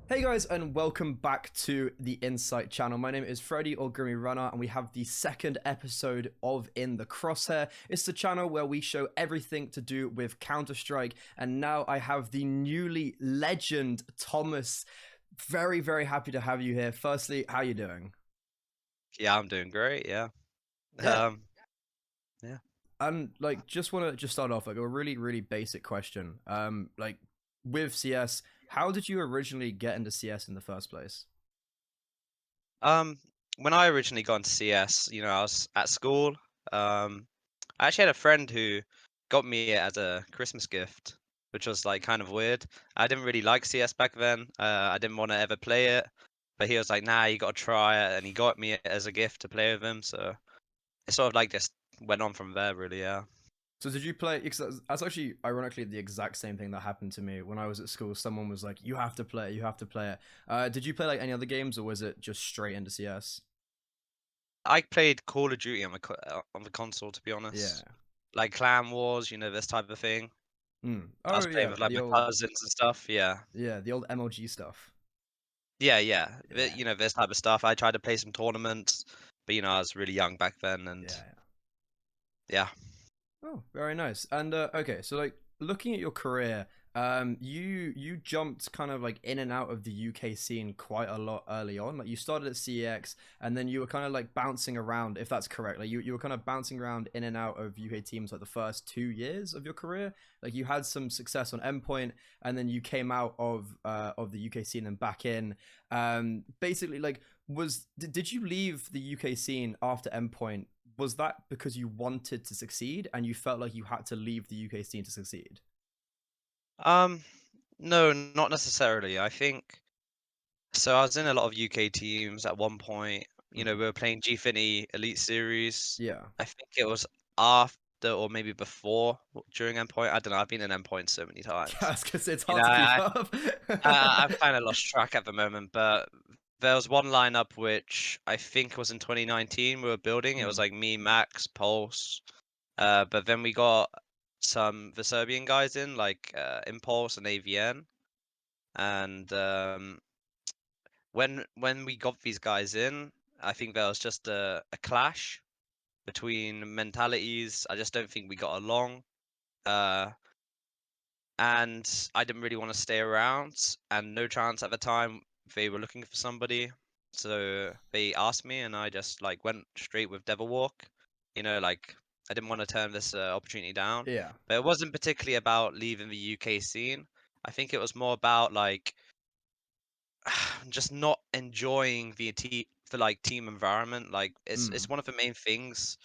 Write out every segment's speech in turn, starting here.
Hey guys, and welcome back to the Insite channel. My name is Freddie GrimyRannarr, and we have the second episode of In the Crosshair. It's the channel where we show everything to do with Counter-Strike, and now I have the newly legend Thomas. Very, very happy to have you here. Firstly, how you doing? Yeah, I'm doing great. Yeah. Yeah, Um, yeah. and just want to start off like a really, really basic question. With CS, how did you originally get into CS in the first place? Um, when I originally got into CS, I was at school. Um, I actually had a friend who got me it as a Christmas gift, which was like kind of weird. I didn't really like CS back then. I didn't want to ever play it, but he was like, "Nah, you got to try it," and he got me it as a gift to play with him. So it sort of like just went on from there, really. Yeah. So did you play? Because that's actually ironically the exact same thing that happened to me when I was at school. Someone was like, "You have to play it. You have to play it." Did you play like any other games, or was it just straight into CS? I played Call of Duty on on the console, to be Yeah. honest. Like Clan Wars, this type of thing. I Oh was playing yeah, with like my cousins and stuff. Yeah. the old MLG stuff. Yeah, yeah. Yeah. This type of stuff. I tried to play some tournaments, but I was really young back then, and Yeah. yeah. Oh, very nice. And okay, so like looking at your career, you jumped kind of like in and out of the UK scene quite a lot early on. Like you started at CEX, and then you were kind of like bouncing around, if that's correct. Like you were kind of bouncing around in and out of UK teams like the first 2 years of your career. Like you had some success on Endpoint, and then you came out of the UK scene and back in. Basically, like did you leave the UK scene after Endpoint? Was that because you wanted to succeed and you felt like you had to leave the UK scene to succeed? Um, no, not necessarily. I think so. I was in a lot of UK teams at one point. We Mm. were playing G Elite Series. Yeah. I think it was after or maybe before during Endpoint. I don't know. I've been in Endpoint so many times. Yeah, because it's You hard know, to keep I, up. I've kind of lost track at the moment, but there was one lineup which I think was in 2019 we were building. It was Mm. like me, Max, Pulse, but then we got some the Serbian guys in, like Impulse and AVN. And when we got these guys in, I think there was just a clash between mentalities. I just don't think we got along. Uh, and I didn't really want to stay around. And no chance at the time they were looking for somebody, so they asked me, and I just like went straight with Devil Walk. Like I didn't want to turn this opportunity down. Yeah. But it wasn't particularly about leaving the UK scene. I think it was more about like just not enjoying the like team environment. Like it's Mm. one of the main things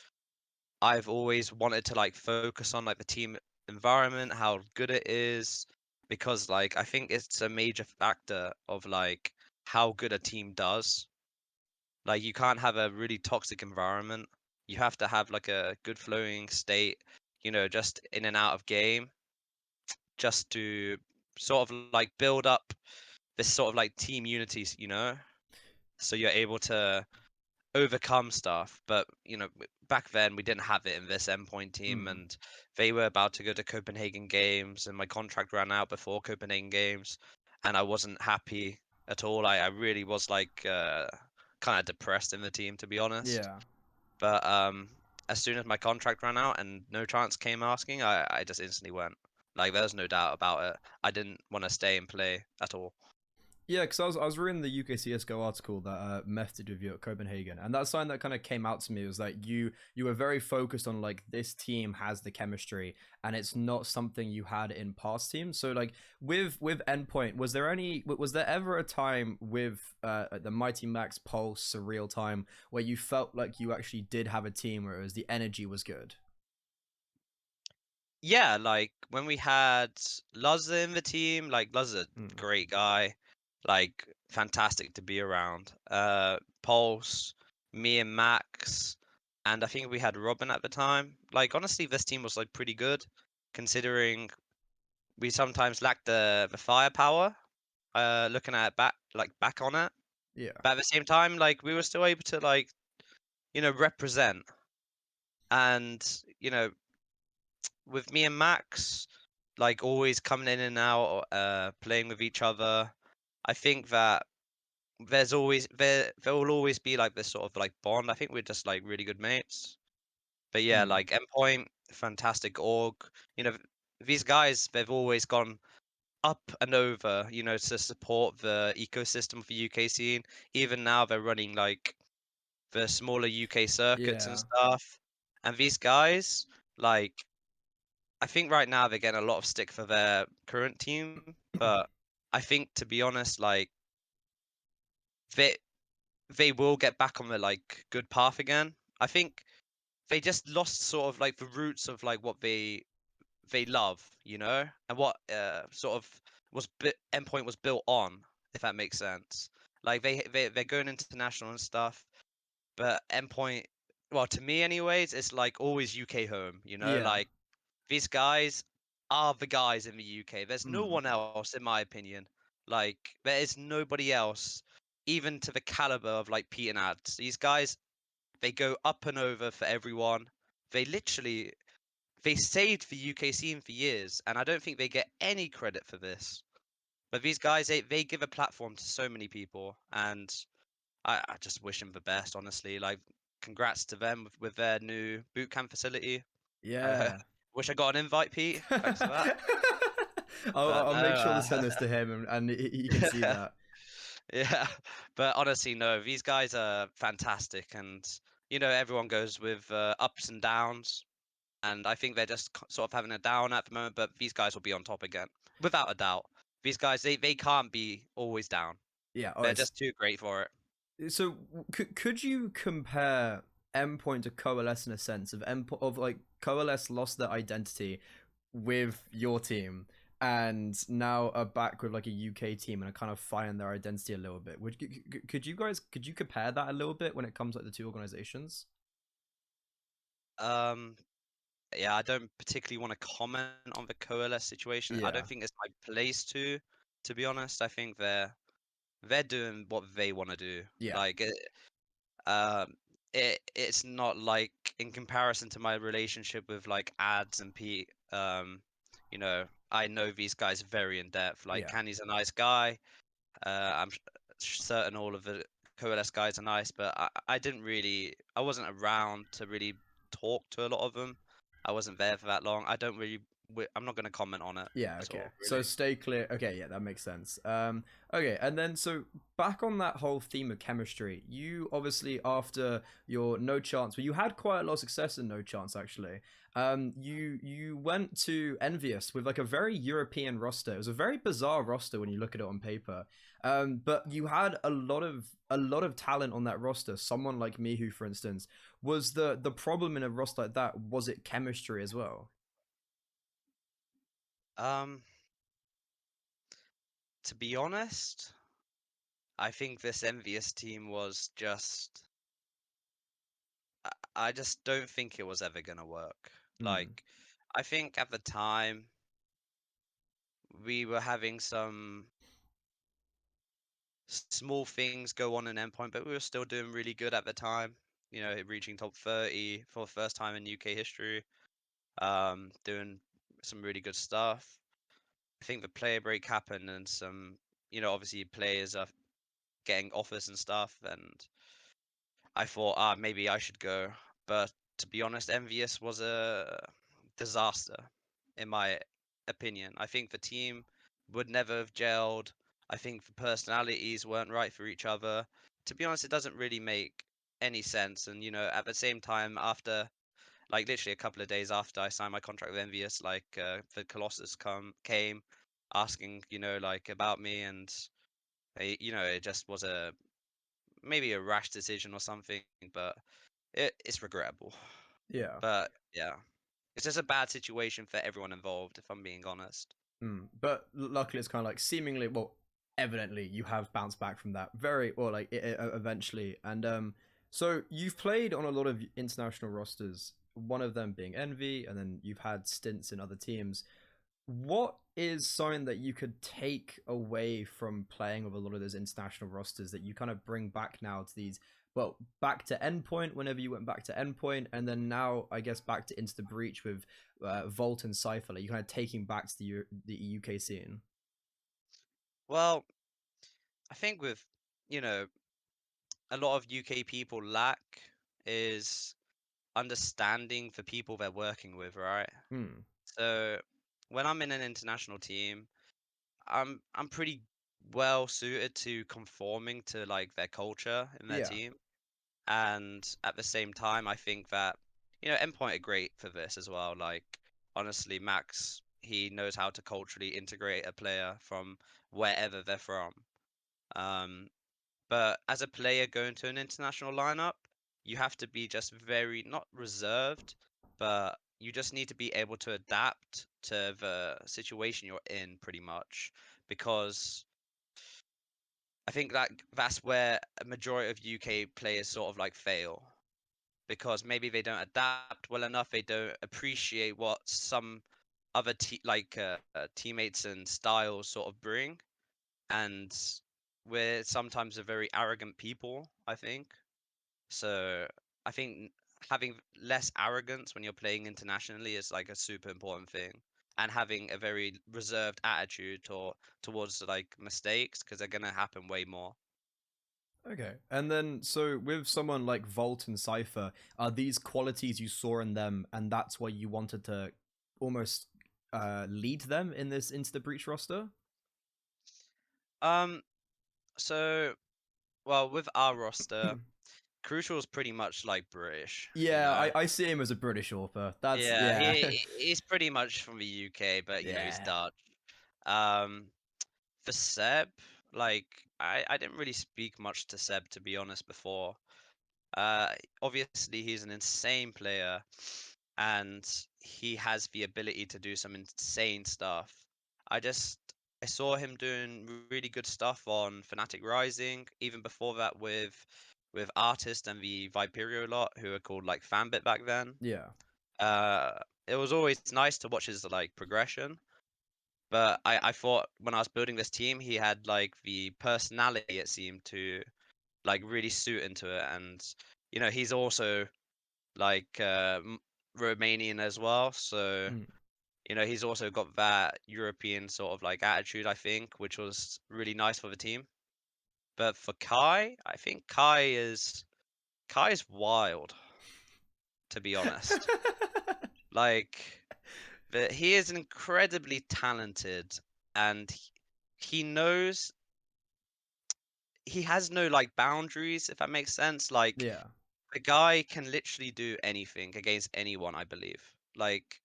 I've always wanted to like focus on, like the team environment, how good it is, because like I think it's a major factor of like how good a team does. Like you can't have a really toxic environment. You have to have like a good flowing state, just in and out of game, just to sort of like build up this sort of like team unity. So you're able to overcome stuff. But back then we didn't have it in this endpoint team, Mm. and they were about to go to Copenhagen Games, and my contract ran out before Copenhagen Games, and I wasn't happy at all. I really was like kind of depressed in the team, to be honest. Yeah. But as soon as my contract ran out and no chance came asking, I just instantly went. Like there's no doubt about it. I didn't want to stay and play at all. Yeah, because I was reading the UK CSGO article that Meth did with you at Copenhagen, and that sign that kind of came out to me was that you were very focused on like this team has the chemistry, and it's not something you had in past teams. So like with Endpoint, was there ever a time with the Mighty Max Pulse Surreal time where you felt like you actually did have a team where it was the energy was good? Yeah, like when we had Luzza in the team, like Luzza's a Mm. great guy, like fantastic to be around. Pulse, me and Max, and I think we had Robin at the time. Like honestly, this team was like pretty good, considering we sometimes lacked the firepower. Looking at it back on it, Yeah. but at the same time, like we were still able to like represent, and with me and Max, like always coming in and out, playing with each other. I think that there will always be like this sort of like bond. I think we're just like really good mates. But yeah, Mm. like Endpoint, fantastic org. You know, these guys, they've always gone up and over, to support the ecosystem of the UK scene. Even now, they're running like the smaller UK circuits and Yeah. stuff. And these guys, like, I think right now they're getting a lot of stick for their current team, but I think to be honest, like they they will get back on the like good path again. I think they just lost sort of like the roots of like what they love, and what sort of Endpoint was built on, if that makes sense. Like they're going international and stuff, but Endpoint, well, to me anyways, it's like always UK home, Yeah. like these guys are the guys in the UK. There's no Mm. one else, in my opinion. Like there is nobody else, even to the caliber of like Pete and Ads. These guys, they go up and over for everyone. They literally they saved the UK scene for years, and I don't think they get any credit for this. But these guys, they give a platform to so many people, and I just wish them the best, honestly. Like, congrats to them with their new boot camp facility. I Yeah. wish I got an invite, Pete. Thanks for that. But I'll no, make sure to send this to him, and he can see that. yeah. But honestly, no, these guys are fantastic, and everyone goes with ups and downs. And I think they're just sort of having a down at the moment, but these guys will be on top again, without a doubt. These guys, they can't be always down. Yeah. Oh, They're it's just too great for it. so. Could you compare Endpoint to Coalesce in a sense of of like Coalesce lost their identity with your team, and now are back with like a UK team and are kind of finding their identity a little bit. Could you compare that a little bit when it comes to like the two organizations? Um, yeah, I don't particularly want to comment on the Coalesce situation. I Yeah. don't think it's my place to be honest. I think they're doing what they want to do. Yeah. Like, um, it's not like in comparison to my relationship with like Ads and Pete. I know these guys very in depth. Like, Yeah. Canny's a nice guy. I'm certain all of the Coalesce guys are nice, but I wasn't around to really talk to a lot of them. I wasn't there for that long. I don't really, I'm not going to comment on it Yeah, at okay. all, So really. stay clear. Okay, yeah, that makes sense. Okay, and then so back on that whole theme of chemistry, you obviously after your No Chance, well, you had quite a lot of success in No Chance actually. You went to Envious with like a very European roster. It was a very bizarre roster when you look at it on paper. But you had a lot of talent on that roster. Someone like Mihu, for instance, was the problem in a roster like that? Was it chemistry as well? Um, to be honest, I think this Envious team was just, I just don't think it was ever going to work. Hmm. Like, I think at the time we were having some small things go on in Endpoint, but we were still doing really good at the time. Reaching top 30 for the first time in UK history, doing some really good stuff. I think the player break happened, and some, obviously players are getting offers and stuff, and I thought, maybe I should go. But to be honest, Envious was a disaster, in my opinion. I think the team would never have gelled. I think the personalities weren't right for each other. To be honest, it doesn't really make any sense. And, at the same time, after, like, literally a couple of days after I signed my contract with Envious, like, the Colossus came asking, like, about me. And, it just was maybe a rash decision or something, but it's regrettable. Yeah. But yeah, it's just a bad situation for everyone involved, if I'm being honest. Mm. But luckily, it's kind of like seemingly, well, evidently, you have bounced back from that very, or like eventually. And so you've played on a lot of international rosters. One of them being Envy, and then you've had stints in other teams. What is something that you could take away from playing with a lot of those international rosters that you kind of bring back now to these? Well, back to Endpoint whenever you went back to Endpoint, and then now I guess back to Into the Breach with Volt and Cypher. Like you kind of taking back to the UK scene. Well, I think with, you know, a lot of UK people lack is understanding the people they're working with, right? Hmm. So when I'm in an international team, I'm pretty well suited to conforming to like their culture in their Yeah. team. And at the same time, I think that, Endpoint are great for this as well. Like, honestly, Max, he knows how to culturally integrate a player from wherever they're from. Um, but as a player going to an international lineup, you have to be just very, not reserved, but you just need to be able to adapt to the situation you're in pretty much. Because I think that's where a majority of UK players sort of like fail because maybe they don't adapt well enough. They don't appreciate what some other teammates and styles sort of bring, and we're sometimes a very arrogant people, I think. So I think having less arrogance when you're playing internationally is like a super important thing, and having a very reserved attitude towards like mistakes because they're gonna happen way more. Okay. And then, so with someone like Volt and Cypher, are these qualities you saw in them, and that's why you wanted to almost lead them in this Into the Breach roster? Um, so well, with our roster, Crucial is pretty much like British, you Yeah, know. I see him as a British author. That's Yeah, yeah, he's pretty much from the UK, but he's yeah, Dutch. Um, for Seb, like I didn't really speak much to Seb to be honest before. Obviously he's an insane player, and he has the ability to do some insane stuff. I just I saw him doing really good stuff on Fnatic Rising, even before that with Artist and the Viperio lot, who were called like Fanbit back then. yeah, Uh, it was always nice to watch his like progression. But I thought when I was building this team, he had like the personality it seemed to like really suit into it, and he's also like Romanian as well, so mm. he's also got that European sort of like attitude, I think, which was really nice for the team. But for Kai, I think Kai's wild, to be honest. Like, but he is incredibly talented, and he knows he has no like boundaries, if that makes sense. Like, yeah, the guy can literally do anything against anyone, I believe. Like,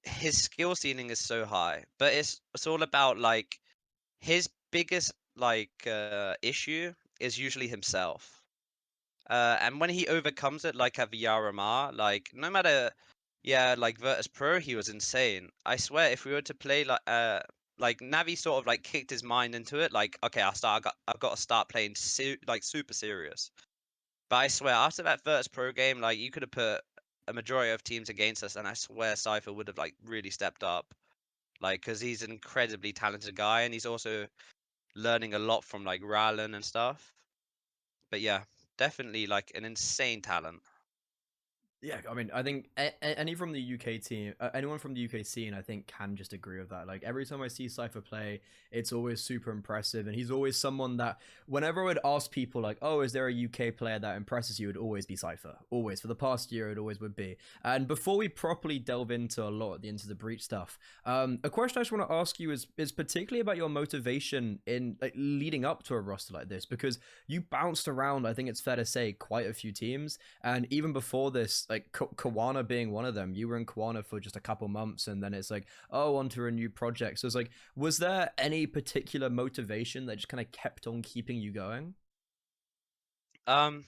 his skill ceiling is so high, but it's all about like his biggest like issue is usually himself. And when he overcomes it, like at the RMR, like no matter, yeah, like Virtus Pro, he was insane. I swear, if we were to play like Navi sort of like kicked his mind into it, like okay, I've got to start playing like super serious. But I swear, after that Virtus Pro game, like you could have put a majority of teams against us, and I swear Cypher would have like really stepped up, like because he's an incredibly talented guy, and he's also learning a lot from like Rallen and stuff. But yeah, definitely like an insane talent. yeah. I mean, I think any from the UK team, anyone from the UK scene, I think can just agree with that. Like every time I see Cypher play, it's always super impressive, and he's always someone that whenever I would ask people like, "Oh, is there a UK player that impresses you?" It'd always be Cypher. Always for the past year, it always would be. And before we properly delve into a lot of the Into the Breach stuff, a question I just want to ask you is particularly about your motivation in like leading up to a roster like this, because you bounced around. I think it's fair to say quite a few teams, and even before this, like Kawana being one of them, you were in Kawana for just a couple months, and then it's like, oh, onto a new project. So it's like, was there any particular motivation that just kind of kept on keeping you going? Um,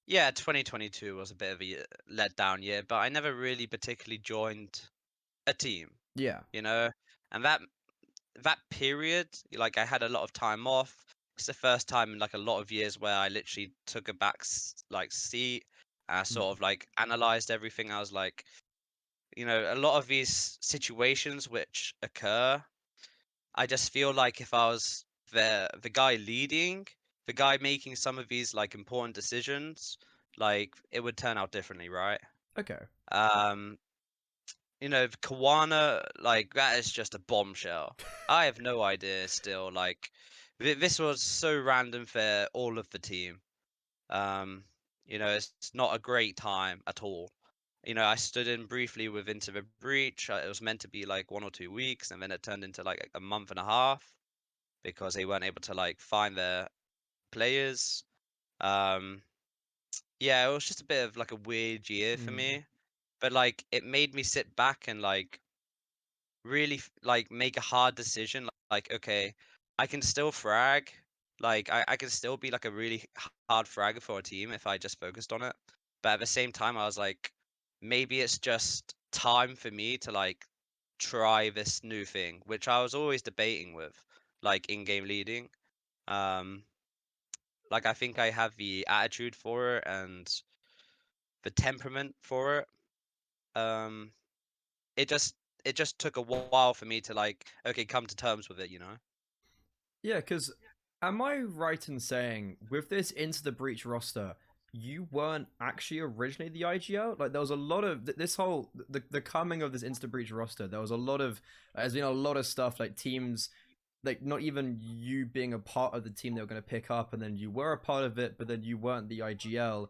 yeah, 2022 was a bit of a letdown year, but I never really particularly joined a team, Yeah. you know, and that period, like I had a lot of time off. It's the first time in like a lot of years where I literally took a like seat. I sort Mm. of like analyzed everything. I was like, a lot of these situations which occur, I just feel like if I was the guy leading, the guy making some of these like important decisions, like it would turn out differently, right? Okay. Um, Kawana, like that is just a bombshell. I have no idea still, like this was so random for all of the team. Um, it's not a great time at all. I stood in briefly with Into the Breach. It was meant to be like 1 or 2 weeks, and then it turned into like a month and a half because they weren't able to like find their players. Um, yeah, it was just a bit of like a weird year for Mm. me, but like it made me sit back and like really like make a hard decision. Like, okay, I can still frag. Like, I can still be like a really hard fragger for a team if I just focused on it. But at the same time, I was like, maybe it's just time for me to like try this new thing, which I was always debating with, like in-game leading. Um, like I think I have the attitude for it and the temperament for it. Um, it just it just took a while for me to like, okay, come to terms with it. Yeah, because am I right in saying with this Into the Breach roster, you weren't actually originally the IGL? Like there was a lot of this whole the coming of this Into the Breach roster. There was a lot of there's been a lot of stuff like teams like not even you being a part of the team they were going to pick up, and then you were a part of it, but then you weren't the IGL.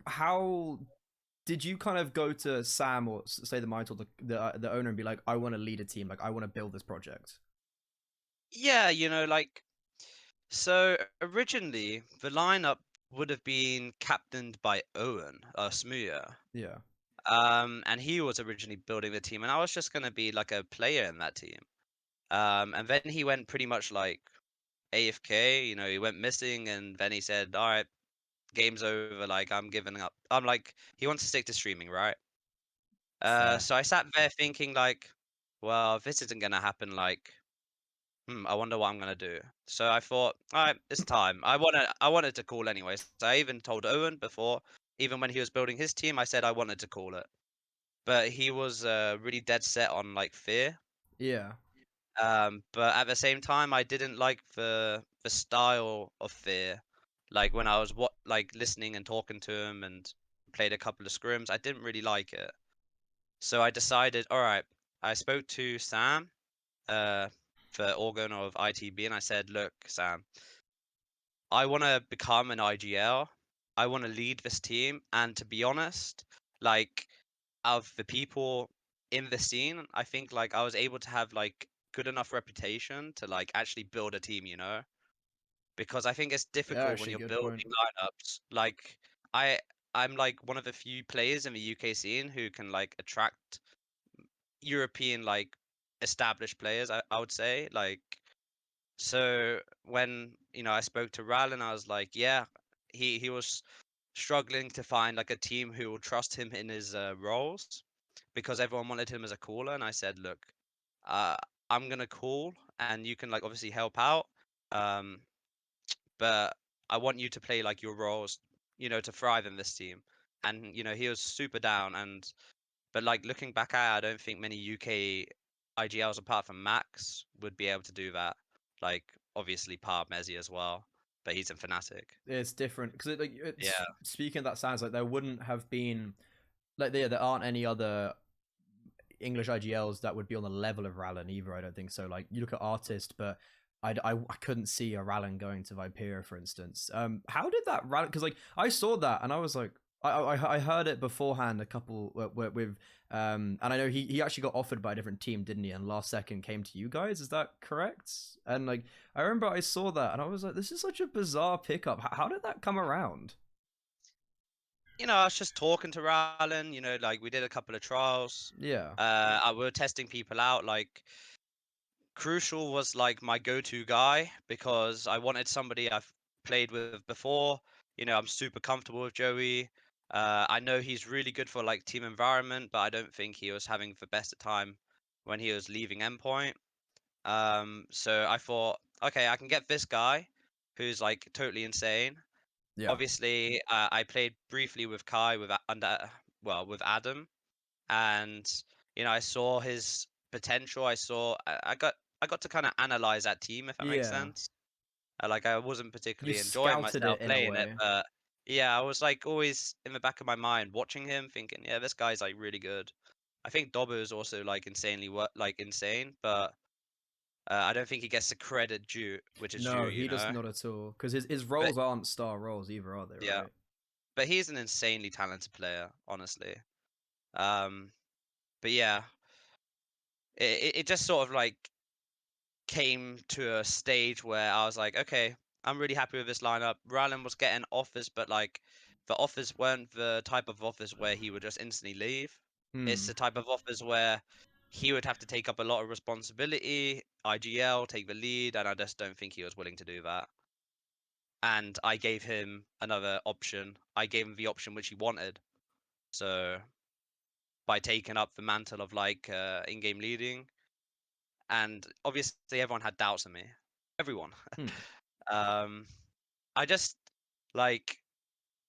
How did you kind of go to Sam or say the Mitel, the owner, and be like, I want to lead a team, like I want to build this project? Yeah, like so originally the lineup would have been captained by Owen, Smuya. Yeah. And he was originally building the team, and I was just gonna be like a player in that team. And then he went pretty much like AFK, he went missing, and then he said, "All right, game's over. Like I'm giving up." I'm like, he wants to stick to streaming, right? Fair. So I sat there thinking like, well, if this isn't gonna happen, like, I wonder what I'm gonna do. So I thought, all right, it's time. I wanted to call anyways. So I even told Owen before, even when he was building his team, I said I wanted to call it. But he was really dead set on like fear. Yeah. But at the same time, I didn't like the style of fear. Like when I was like listening and talking to him and played a couple of scrims, I didn't really like it. So I decided, all right, I spoke to Sam, uh, the organ of ITB, and I said, look, Sam, I want to become an IGL. I want to lead this team. And to be honest, like, of the people in the scene, I think like I was able to have like good enough reputation to like actually build a team. Because I think it's Yeah, difficult when actually, you're good building point. lineups. Like I I'm like one of the few players in the UK scene who can like attract European like established players, I would say. Like so when I spoke to Rallen, I was like, yeah, he was struggling to find like a team who will trust him in his roles because everyone wanted him as a caller, and I said, look, uh, I'm gonna call and you can like obviously help out, um, but I want you to play like your roles, to thrive in this team. And he was super down, and but like looking back at it, I don't think many UK IGLs apart from Max would be able to do that. Like obviously Messi as well, but he's in Fnatic. It's different because like it's Yeah. speaking of that sounds like there wouldn't have been like there aren't any other English IGLs that would be on the level of Rallen either. I don't think so. Like you look at Artist, but I couldn't see a Rallen going to Viperia, for instance. How did that Rallen? Because like I saw that and I was like, I heard it beforehand a couple with and I know he actually got offered by a different team, didn't he? And last second came to you guys. Is that correct? And like I remember I saw that and I was like, this is such a bizarre pickup. How did that come around? I was just talking to Rallen, like we did a couple of trials. Yeah, We were testing people out. Like Crucial was like my go-to guy because I wanted somebody I've played with before. I'm super comfortable with Joey. I know he's really good for like team environment, but I don't think he was having the best of time when he was leaving endpoint. So I thought, okay, I can get this guy who's like totally insane. yeah, Obviously, I played briefly with Kai with Adam, and I saw his potential. I got to kind of analyze that team, if that makes yeah. sense. Like I wasn't You particularly enjoying scouted myself it in a playing it, way. but yeah, I was like always in the back of my mind watching him, thinking, yeah, this guy's like really good. I think Dobbo is also like insanely insane, but I don't think he gets the credit due, which is due, No, you he does know. not at all. Because his But roles aren't star roles either, are they? yeah, Right? but he's an insanely talented player, honestly. Um, but yeah, it just sort of like came to a stage where I was like, okay, I'm really happy with this lineup. Rylan was getting offers, but like the offers weren't the type of offers where he would just instantly leave. It's Hmm. the type of offers where he would have to take up a lot of responsibility, IGL, take the lead, and I just don't think he was willing to do that. And I gave him another option. I gave him the option which he wanted. So by taking up the mantle of like in-game leading, and obviously everyone had doubts on me. Everyone. Hmm. Um, I just like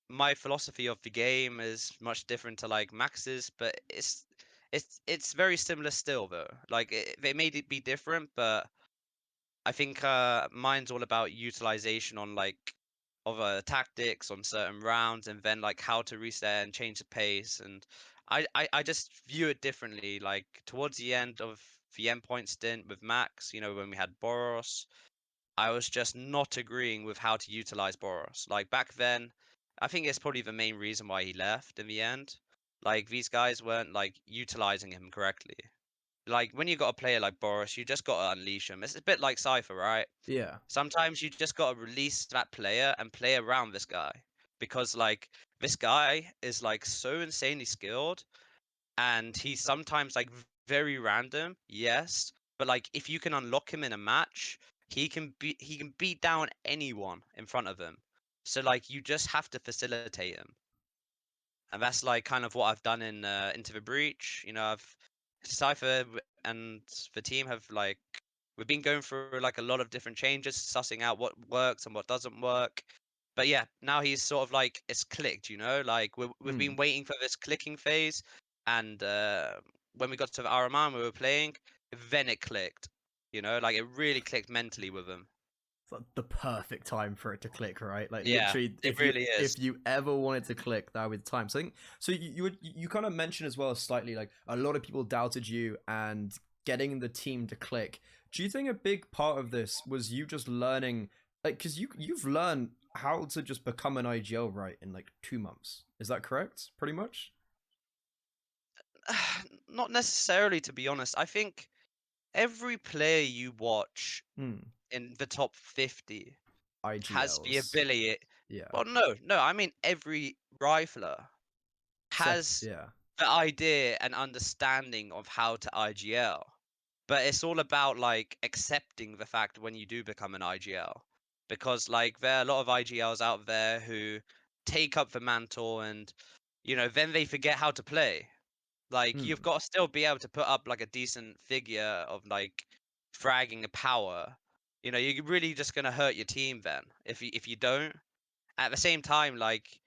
my philosophy of the game is much different to like Max's, but it's very similar still though. Like they made it be different, but I think mine's all about utilization on like of tactics on certain rounds, and then like how to reset and change the pace. And I just view it differently. Like towards the end of the endpoint stint with Max, you know, when we had Boros, I was just not agreeing with how to utilize Boros. Like back then, I think it's probably the main reason why he left in the end. Like these guys weren't like utilizing him correctly. Like when you got a player like Boris, you just got to unleash him. It's a bit like Cypher, right? Yeah. Sometimes you just got to release that player and play around this guy because like this guy is like so insanely skilled, and he's sometimes like very random, yes, but like if you can unlock him in a match, he can beat down anyone in front of him. So like you just have to facilitate him. And that's like kind of what I've done in Into the Breach. You know, I've and the team have like we've been going through like a lot of different changes, sussing out what works and what doesn't work. But yeah, now he's sort of like it's clicked, you know, like we've Hmm. been waiting for this clicking phase, and when we got to the RMR and we were playing, then it clicked. You know, like it really clicked mentally with him. It's like the perfect time for it to click, right? Like Yeah, literally, it really is. if you ever wanted to click, that would be the time. So I think so. You kind of mentioned as well slightly like a lot of people doubted you and getting the team to click. Do you think a big part of this was you just learning, like, because you've learned how to just become an IGL right in like 2 months? Is that correct? Pretty much. Not necessarily, to be honest. I think every player you watch Hmm. in the top 50 has the IGLs. ability. Yeah. Well, no, I mean every rifler has Yeah. the idea and understanding of how to IGL. But it's all about like accepting the fact when you do become an IGL. Because like there are a lot of IGLs out there who take up the mantle and you know, then they forget how to play. Like you've Hmm. got to still be able to put up like a decent figure of like fragging a power. You know, you're really just gonna hurt your team then if you don't. At the same time, like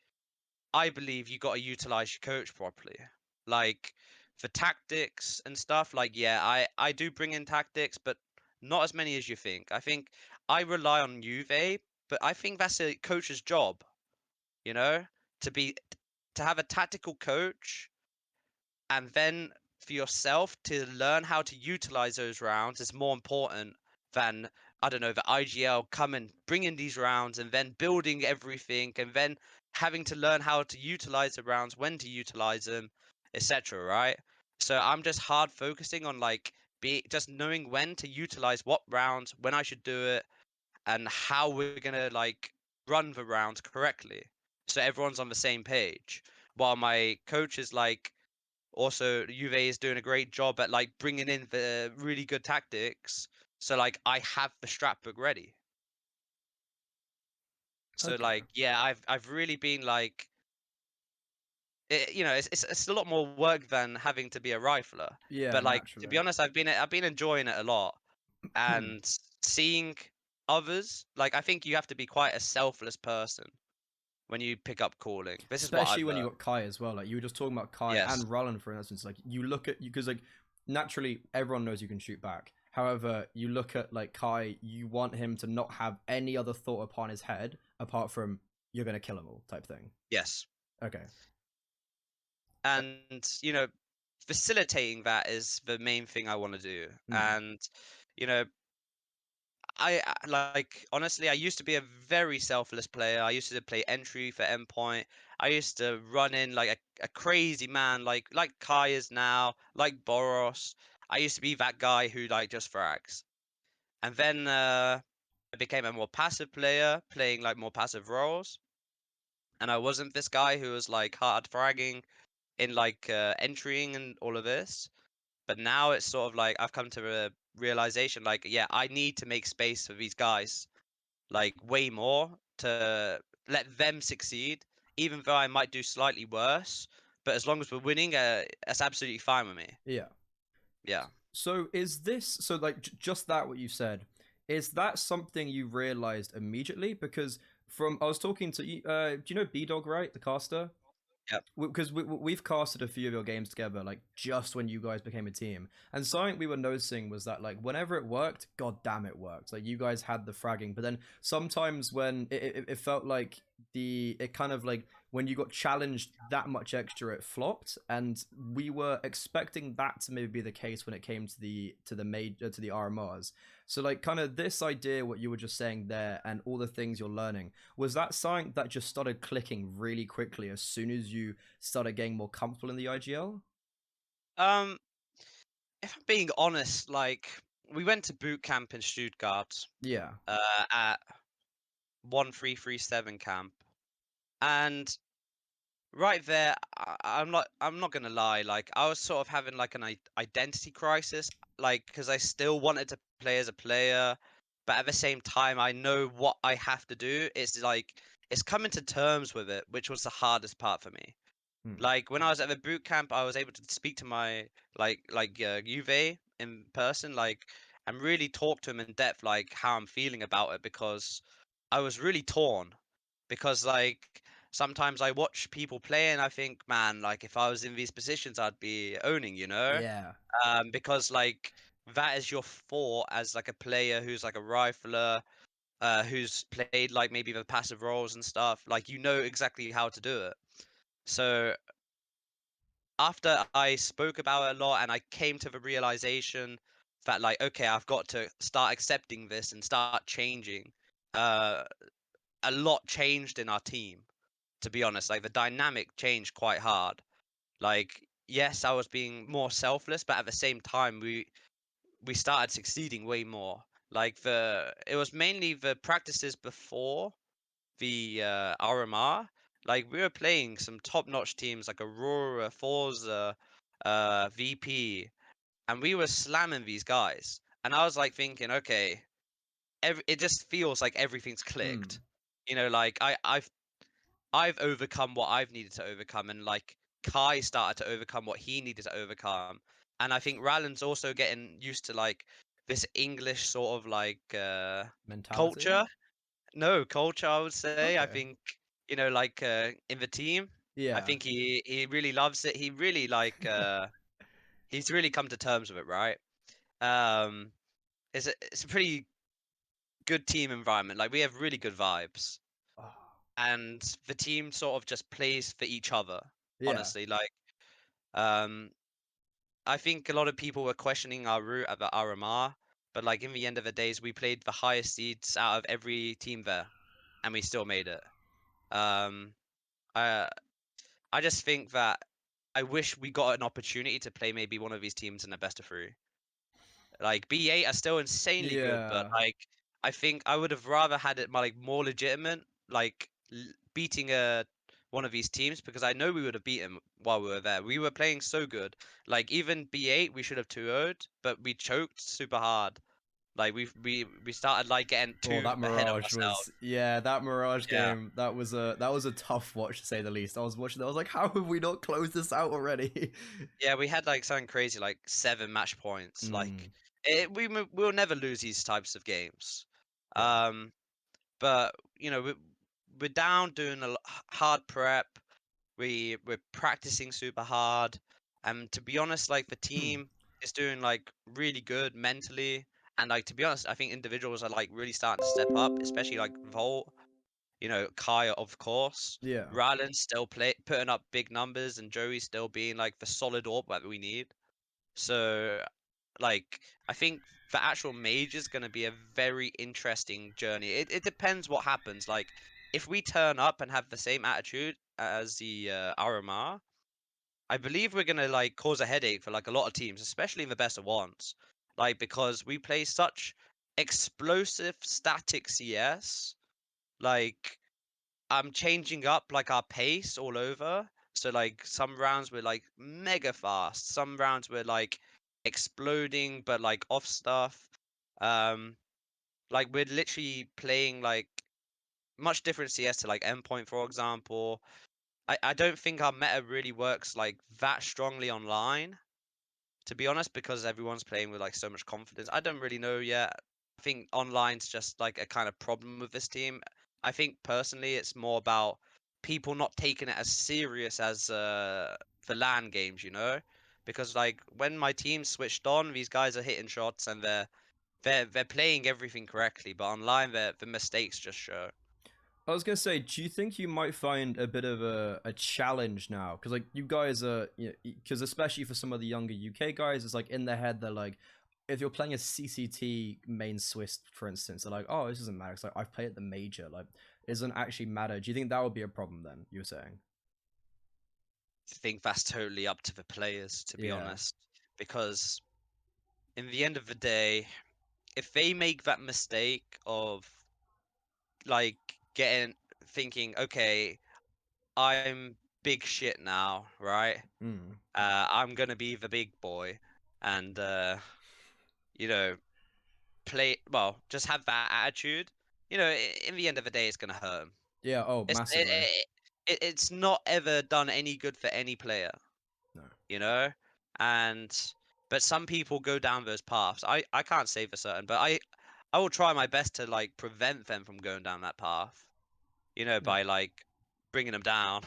I believe you got to utilize your coach properly. Like for tactics and stuff, like yeah, I do bring in tactics, but not as many as you think. I think I rely on Juve, but I think that's a coach's job, you know, to be to have a tactical coach, and then for yourself to learn how to utilize those rounds is more important than I don't know the IGL coming bringing these rounds and then building everything and then having to learn how to utilize the rounds, when to utilize them, etc. Right? So I'm just hard focusing on like be just knowing when to utilize what rounds, when I should do it, and how we're gonna like run the rounds correctly, so everyone's on the same page. While my coach is like also Juve is doing a great job at like bringing in the really good tactics. So like I have the strat book ready. So Okay. like yeah, I've really been like you know it's a lot more work than having to be a rifler. Yeah. But like to be Naturally. honest, I've been enjoying it a lot, and seeing others like I think you have to be quite a selfless person when you pick up calling. This is what Especially I've when you learned. got Kai as well. Like you were just talking about Kai and Yes. Roland, for instance. Like you look at you because like naturally everyone knows you can shoot back. However, you look at like Kai, you want him to not have any other thought upon his head apart from you're gonna kill them all type thing. Yes. Okay. Uh, And you know facilitating that is the main thing I want to do. hmm. And you know like honestly, I used to be a very selfless player. I used to play entry for endpoint. I used to run in like a crazy man, like Kai is now, like Boros. I used to be that guy who like just frags. And then I became a more passive player, playing like more passive roles. And I wasn't this guy who was like hard fragging in like entering and all of this. But now it's sort of like I've come to a realization like, yeah, I need to make space for these guys like way more to let them succeed, even though I might do slightly worse. But as long as we're winning, that's absolutely fine with me. Yeah. Yeah. So is this so like just that what you said? Is that something you realized immediately? Because from I was talking to you, do you know B Dog, right, the caster? Yep. Because we've casted a few of your games together, like just when you guys became a team, and something we were noticing was that like whenever it worked, god damn it worked. Like you guys had the fragging, but then sometimes when it felt like it kind of like when you got challenged that much extra, it flopped, and we were expecting that to maybe be the case when it came to the RMRs. So like kind of this idea, what you were just saying there, and all the things you're learning, was that something that just started clicking really quickly as soon as you started getting more comfortable in the IGL? Um, if I'm being honest, like we went to boot camp in Stuttgart, Yeah. at 1337 camp, and right there, I'm not gonna lie, like I was sort of having like an identity crisis, like because I still wanted to play as a player, but at the same time I know what I have to do. It's like it's coming to terms with it, which was the hardest part for me. Hmm. Like when I was at the boot camp, I was able to speak to my Uwe in person, like and really talk to him in depth, like how I'm feeling about it because I was really torn because like sometimes I watch people play and I think, man, like if I was in these positions, I'd be owning, you know? Yeah. Because like that is your fort as like a player who's like a rifler, who's played like maybe the passive roles and stuff. Like you know exactly how to do it. So after I spoke about it a lot and I came to the realization that like, okay, I've got to start accepting this and start changing. Uh, a lot changed in our team, to be honest. Like the dynamic changed quite hard. Like, yes, I was being more selfless, but at the same time, we started succeeding way more. Like it was mainly the practices before the RMR. Like we were playing some top-notch teams like Aurora, Forza, VP, and we were slamming these guys. And I was like thinking, okay, it just feels like everything's clicked. Hmm. You know, like I've overcome what I've needed to overcome, and like Kai started to overcome what he needed to overcome. And I think Rallen's also getting used to like this English sort of like Mentality? culture. No, culture, I would say. I Okay. think, like in the team, I Yeah. think he really loves it. He really like he's really come to terms with it, right? Um it's a pretty good team environment. Like we have really good vibes. Oh, And the team sort of just plays for each other, yeah. honestly. Like um I think a lot of people were questioning our route at the RMR, but like in the end of the days we played the highest seeds out of every team there and we still made it. Um I I just think that I wish we got an opportunity to play maybe one of these teams in a best of three. Like B8 are still insanely good, but Yeah. like I think I would have rather had it like more legitimate, like beating a one of these teams because I know we would have beaten while we were there. We were playing so good. Like even B8 we should have 2-0'd, but we choked super hard. Like we started like getting Oh, too that ahead of Mirage ourselves. was that Mirage Yeah. game. That was a tough watch to say the least. I was watching. I was like, how have we not closed this out already? Yeah, we had like something crazy, like 7 match points. Like Mm, we'll never lose these types of games. yeah. Um, but we're down doing hard prep. We're practicing super hard, and to be honest, like the team is doing like really good mentally. And like to be honest, I think individuals are like really starting to step up, especially like Volt. Kaya of course. Yeah. Ryland's still putting up big numbers, and Joey's still being like the solid orb that we need. So like I think the actual major is going to be a very interesting journey. It depends what happens. Like if we turn up and have the same attitude as the RMR, I believe we're going to like cause a headache for like a lot of teams, especially in the best of ones. Like because we play such explosive static CS, like I'm changing up like our pace all over. So like some rounds we're like mega fast, some rounds we're like exploding but like off stuff. Um like we're literally playing like much different CS to like Endpoint for example. I don't think our meta really works like that strongly online, to be honest, because everyone's playing with like so much confidence. I don't really know yet. I think online's just like a kind of problem with this team. I think personally it's more about people not taking it as serious as the LAN games, you know? Because like when my team switched on, these guys are hitting shots and they're playing everything correctly, but online the mistakes just show. I was gonna say, do you think you might find a bit of a challenge now? Because like you guys are, because especially for some of the younger UK guys, it's like in their head they're like, if you're playing a CCT main Swiss, for instance, they're like, oh, this doesn't matter. It's like I've played at the major, like it doesn't actually matter. Do you think that would be a problem then? You were saying, I think that's totally up to the players, to be yeah, honest. Because in the end of the day, if they make that mistake of like getting thinking, okay, I'm big shit now, right? mm. I'm gonna be the big boy, and you know, play well. Just have that attitude. You know, in the end of the day, it's gonna hurt 'em. Yeah, oh, It's massively, it's not ever done any good for any player. no, You know, and but some people go down those paths. I can't say for certain, but I will try my best to like prevent them from going down that path. You know, yeah. by like bringing them down,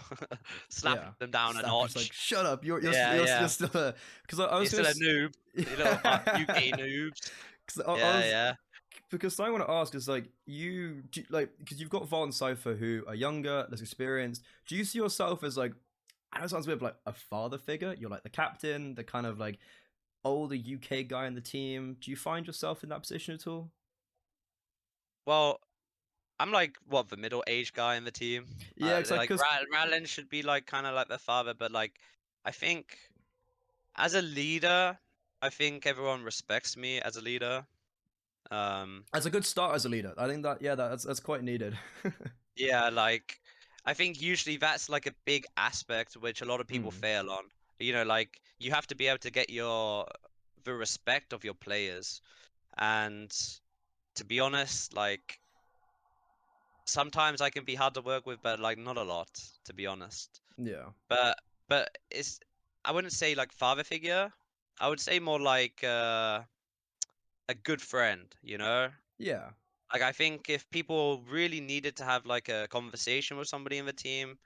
slapping Yeah, them down a slap. Just like notch. shut up. Yeah, You're yeah. still a. Because I You're was gonna. still a noob. You little UK noobs. Because I Yeah, was yeah. because something I want to ask is like like because you've got Vaughn and Cypher who are younger, less experienced. Do you see yourself as like I know it sounds a bit like a father figure? You're like the captain, the kind of like older UK guy in the team. Do you find yourself in that position at all? Well, I'm like what the middle-aged guy in the team. Yeah, it's like Like because Ralen should be like kind of like the father, but like I think as a leader, I think everyone respects me as a leader. Um, as a good start as a leader, I think that that's quite needed. yeah, like I think usually that's like a big aspect which a lot of people mm, fail on. You know, like you have to be able to get the respect of your players. And to be honest, like sometimes I can be hard to work with, but like not a lot, to be honest. yeah, But it's I wouldn't say like father figure. I would say more like a good friend, you know? yeah, Like I think if people really needed to have like a conversation with somebody in the team,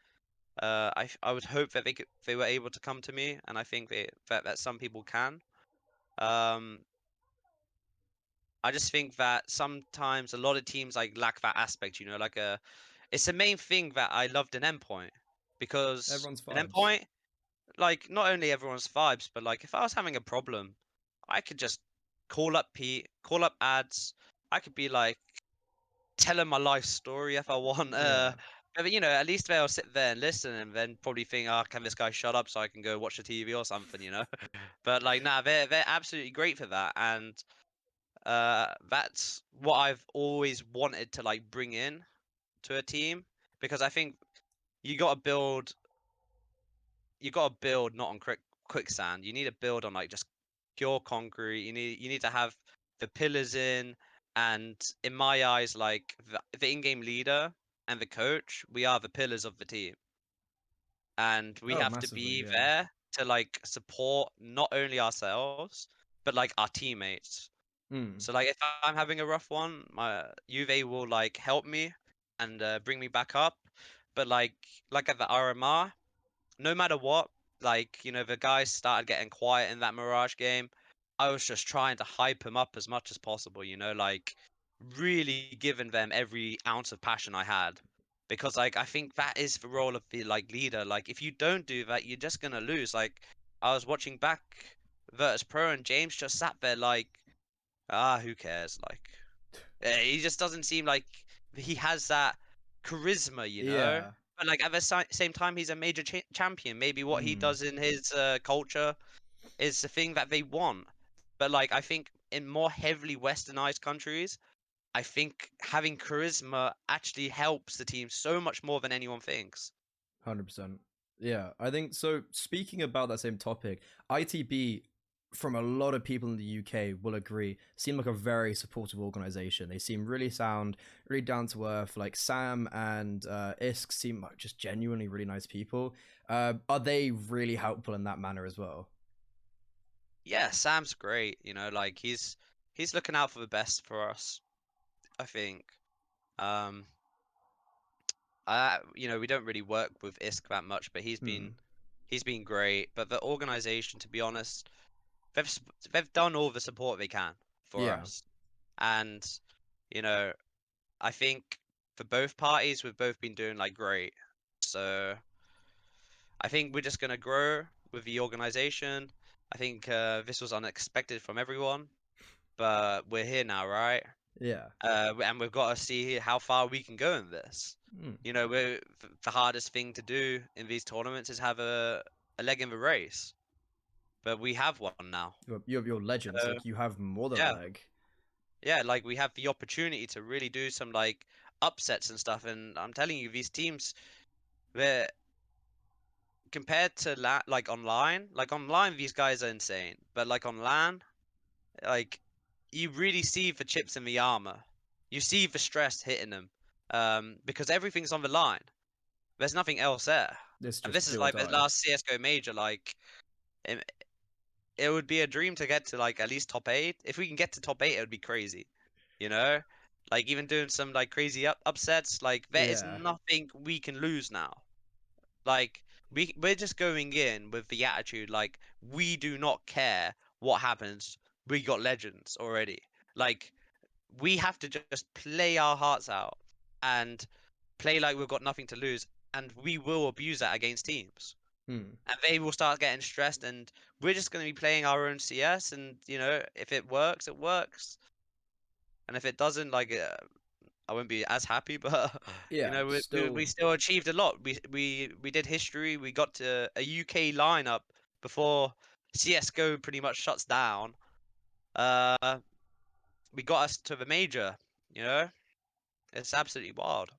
I would hope that they were able to come to me, and I think that some people can. Um, I just think that sometimes a lot of teams like lack that aspect, you know, like it's the main thing that I loved in Endpoint because everyone's in vibes. Endpoint, like not only everyone's vibes, but like if I was having a problem, I could just call up Pete, call up ads. I could be like telling my life story if I want. Yeah, But you know, at least they'll sit there and listen, and then probably think, "Oh, can this guy shut up so I can go watch the TV or something?" You know. But like, nah, they're absolutely great for that, and that's what I've always wanted to like bring in to a team because I think you got to build not on quicksand. You need to build on like just pure concrete. You need to have the pillars in, and in my eyes, like the in-game leader and the coach, we are the pillars of the team, and we oh, have to massively, be yeah, there to like support not only ourselves but like our teammates. mm, So like if I'm having a rough one, my Juve will like help me and bring me back up. But like at the RMR, no matter what, like, you know, the guys started getting quiet in that Mirage game. I was just trying to hype them up as much as possible, you know, like really giving them every ounce of passion I had. Because like I think that is the role of the like leader. Like if you don't do that, you're just gonna lose. Like I was watching back Virtus Pro, and James just sat there like, who cares? Like, he just doesn't seem like he has that charisma, you know. Yeah. But like at the same time, he's a major champion. Maybe what he Mm, does in his culture is the thing that they want. But like, I think in more heavily westernized countries, I think having charisma actually helps the team so much more than anyone thinks. 100%. Yeah, I think so. Speaking about that same topic, ITB, from a lot of people in the UK, will agree, seem like a very supportive organization. They seem really sound, really down to earth. Like Sam and Isk seem like just genuinely really nice people. Are they really helpful in that manner as well? Yeah, Sam's great. You know, like he's looking out for the best for us. I think. Um, we don't really work with Isk that much, but Hmm. he's been great. But the organization, to be honest, they've done all the support they can for Yeah. us, and you know, I think for both parties, we've both been doing like great. So I think we're just gonna grow with the organization. I think this was unexpected from everyone, but we're here now, right? Yeah. And we've got to see how far we can go in this. Hmm. You know, the hardest thing to do in these tournaments is have a leg in the race, but we have one now. You have your legends. So Like you have more than a yeah, leg. yeah, like we have the opportunity to really do some like upsets and stuff. And I'm telling you, these teams, they're compared to like online, these guys are insane. But like on LAN, like you really see the chips in the armor. You see the stress hitting them, because everything's on the line. There's nothing else there. It's And just this is do or like the die. last CS:GO major. Like it would be a dream to get to like at least top eight. If we can get to top eight, it would be crazy. You know, like even doing some like crazy upsets. Like there is Yeah. nothing we can lose now. Like we're just going in with the attitude like we do not care what happens. We got legends already. Like we have to just play our hearts out and play like we've got nothing to lose, and we will abuse that against teams. Hmm. And they will start getting stressed, and we're just going to be playing our own CS. And you know, if it works, it works, and if it doesn't, like I won't be as happy. But you Yeah. know, we Still. still achieved a lot. We did history. We got to a UK lineup before CS:GO pretty much shuts down. Uh, we got us to the major. You know, it's absolutely wild.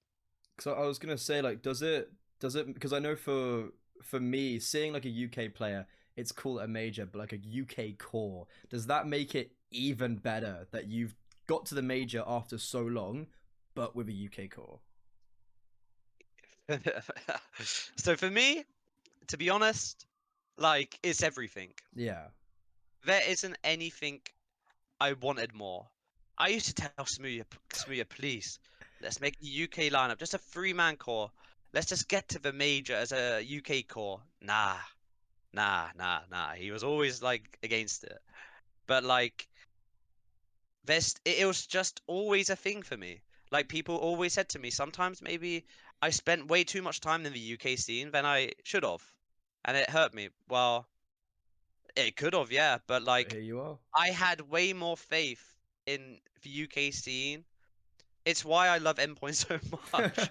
So I was gonna say, like, does it? Because I know for me, seeing like a UK player, it's cool at a major, but like a UK core, does that make it even better that you've got to the major after so long, but with a UK core? So for me, to be honest, like it's everything. Yeah. There isn't anything I wanted more. I used to tell Smooya, please, let's make a UK lineup, just a three-man core. Let's just get to the major as a UK core. Nah, nah, nah, nah. He was always like against it. But like, it was just always a thing for me. Like people always said to me, sometimes maybe I spent way too much time in the UK scene than I should have, and it hurt me. Well, it could have, yeah, but But like here you are. I had way more faith in the UK scene. It's why I love Endpoint so much,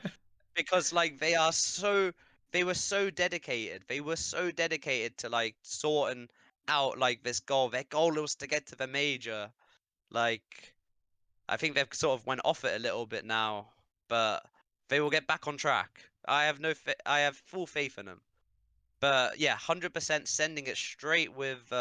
because like they were so dedicated. They were so dedicated to like sorting out like this goal. Their goal was to get to the major. Like I think they've sort of went off it a little bit now, but they will get back on track. I have full faith in them. But yeah, 100% sending it straight with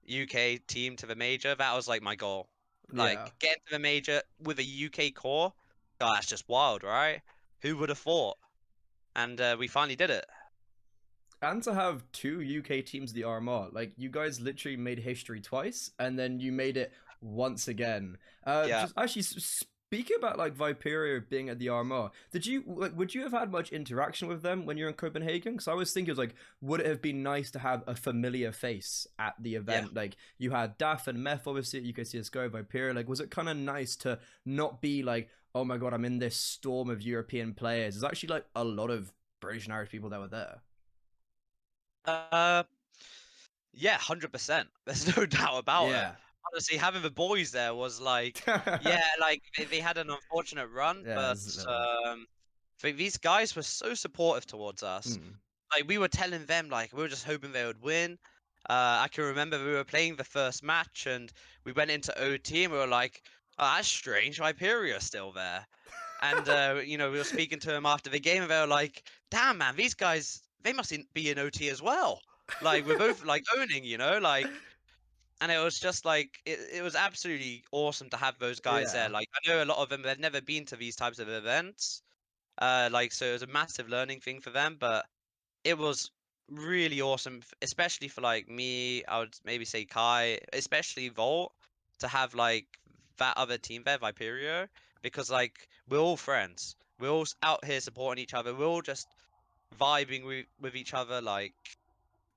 UK team to the major. That was like my goal. Yeah. Like getting to the major with a UK core. God, that's just wild, right? Who would have thought? And we finally did it. And to have two UK teams, the RMR, like you guys literally made history twice, and then you made it once again. Yeah. Just actually speaking about like Viperio being at the RMR, did you like? Would you have had much interaction with them when you're in Copenhagen? Because I was thinking, it was like, would it have been nice to have a familiar face at the Yeah. event? Like you had Daff and Meth, obviously at UK CS:GO, Viperio. Like, was it kind of nice to not be like, oh my god, I'm in this storm of European players? There's actually like a lot of British and Irish people that were there. Uh, Yeah, 100%. There's no doubt about it. Yeah. Honestly, having the boys there was like, yeah, like they had an unfortunate run, Yeah, but it's a little. these guys were so supportive towards us. Mm. Like we were telling them, like we were just hoping they would win. I can remember we were playing the first match and we went into OT and we were like, "Oh, that's strange. Hyperia's still there." And you know, we were speaking to them after the game, and they were like, "Damn, man, these guys, they must be in OT as well." Like we're both like owning, you know, like, and it was just like it was absolutely awesome to have those guys there. Yeah. Like I know a lot of them they've never been to these types of events, like so it was a massive learning thing for them, but it was really awesome, especially for like me. I would maybe say Kai, especially Volt, to have like that other team there, Viperio, because like we're all friends. We're all out here supporting each other. We're all just vibing with each other. Like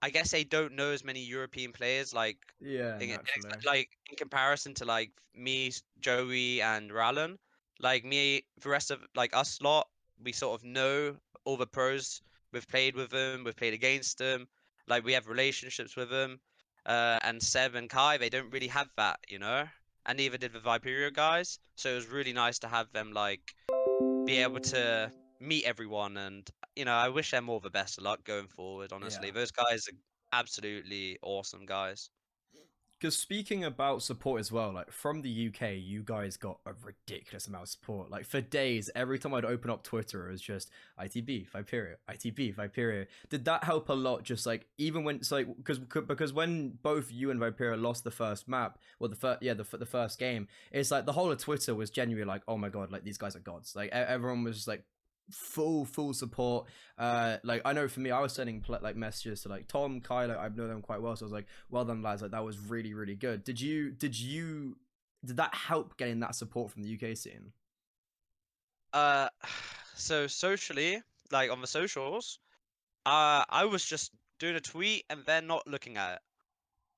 I guess they don't know as many European players Yeah, naturally. like in comparison to like me, Joey, and Rallen. Like me, the rest of like us lot, we sort of know all the pros. We've played with them, we've played against them. Like we have relationships with them. And Seb and Kai, they don't really have that, you know. And neither did the Viperio guys. So it was really nice to have them like be able to meet everyone and I wish them all the best of luck going forward, honestly. Yeah. Those guys are absolutely awesome guys. Because speaking about support as well, like from the UK, you guys got a ridiculous amount of support. Like for days, every time I'd open up Twitter, it was just ITB, Viperio, ITB, Viperio. Did that help a lot? Just like even when it's like because when both you and Viperio lost the first map, well the first the first game, it's like the whole of Twitter was genuinely like, oh my god, like these guys are gods. Like everyone was just like full support. Like I know for me, I was sending like messages to like Tom, Kai, like I know them quite well, so I was like, well done lads, like that was really good. Did that help getting that support from the UK scene? Uh, so socially, like on the socials, I was just doing a tweet and then not looking at it.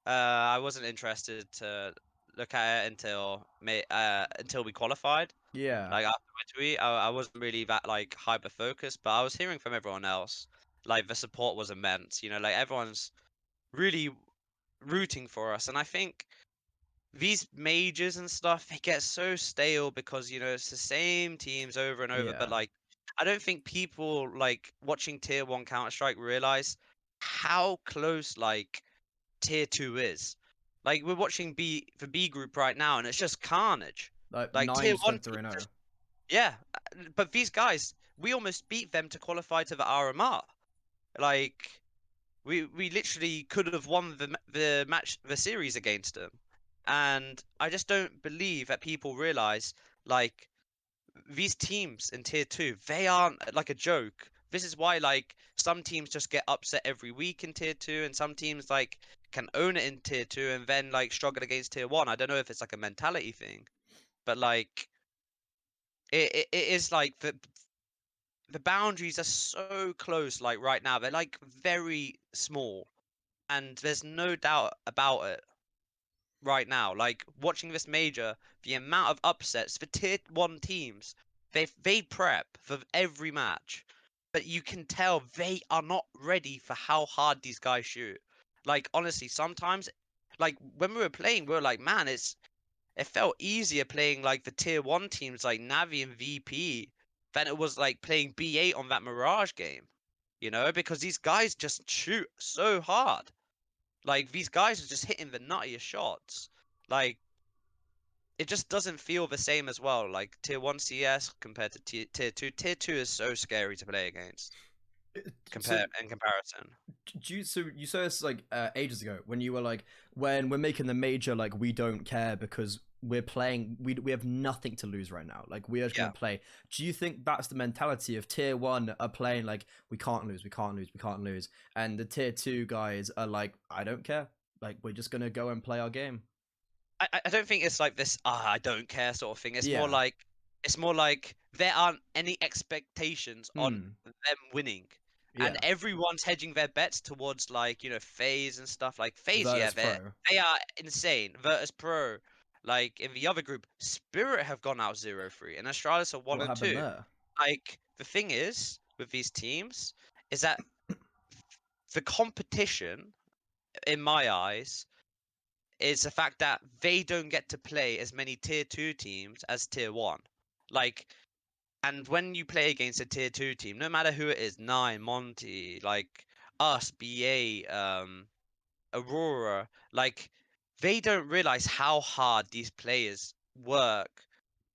I wasn't interested to look at it until we qualified. Yeah. Like after my tweet, I wasn't really that like hyper focused, but I was hearing from everyone else. Like the support was immense. You know, like everyone's really rooting for us, and I think these majors and stuff they get so stale because it's the same teams over and over. But Yeah. like, I don't think people like watching Tier 1 Counter Strike realize how close like Tier 2 is. Like we're watching the B group right now, and it's just carnage. Like Like nine Tier just 1 went 3 teams and just yeah, but these guys, we almost beat them to qualify to the RMR. Like we literally could have won the series against them. And I just don't believe that people realize like these teams in tier 2, they aren't like a joke. This is why like some teams just get upset every week in tier 2 and some teams like can own it in tier 2 and then like struggle against tier 1. I don't know if it's like a mentality thing, but like it is like the boundaries are so close like right now. They're like very small and there's no doubt about it right now. Like watching this major, the amount of upsets for tier 1 teams, they prep for every match, but you can tell they are not ready for how hard these guys shoot. Like honestly, sometimes like when we were playing, we were like, man, it felt easier playing like the tier 1 teams like Navi and VP than it was like playing B8 on that Mirage game. Because these guys just shoot so hard. Like these guys are just hitting the nuttiest shots. Like it just doesn't feel the same as well. Like tier 1 CS compared to tier 2. Tier 2 is so scary to play against So compare in comparison. so you said this like ages ago when you were like, when we're making the major, like we don't care because we're playing, we have nothing to lose right now, like we are just Yeah. gonna play. Do you think that's the mentality of tier 1 are playing like we can't lose, we can't lose, and the tier 2 guys are like, I don't care, like we're just gonna go and play our game? I don't think it's like this I don't care sort of thing. Yeah. It's more like there aren't any expectations on Hmm. them winning. And Yeah. everyone's hedging their bets towards like, FaZe and stuff. Like FaZe, yeah, Virtus Pro. they are insane. Virtus Pro, like in the other group, Spirit have gone out 0-3 and Astralis are 1 What and happened 2. there? Like the thing is with these teams is that the competition in my eyes, is the fact that they don't get to play as many tier 2 teams as tier 1. Like, and when you play against a tier 2 team, no matter who it is, Nine, Monty, like us, BA, Aurora, like they don't realize how hard these players work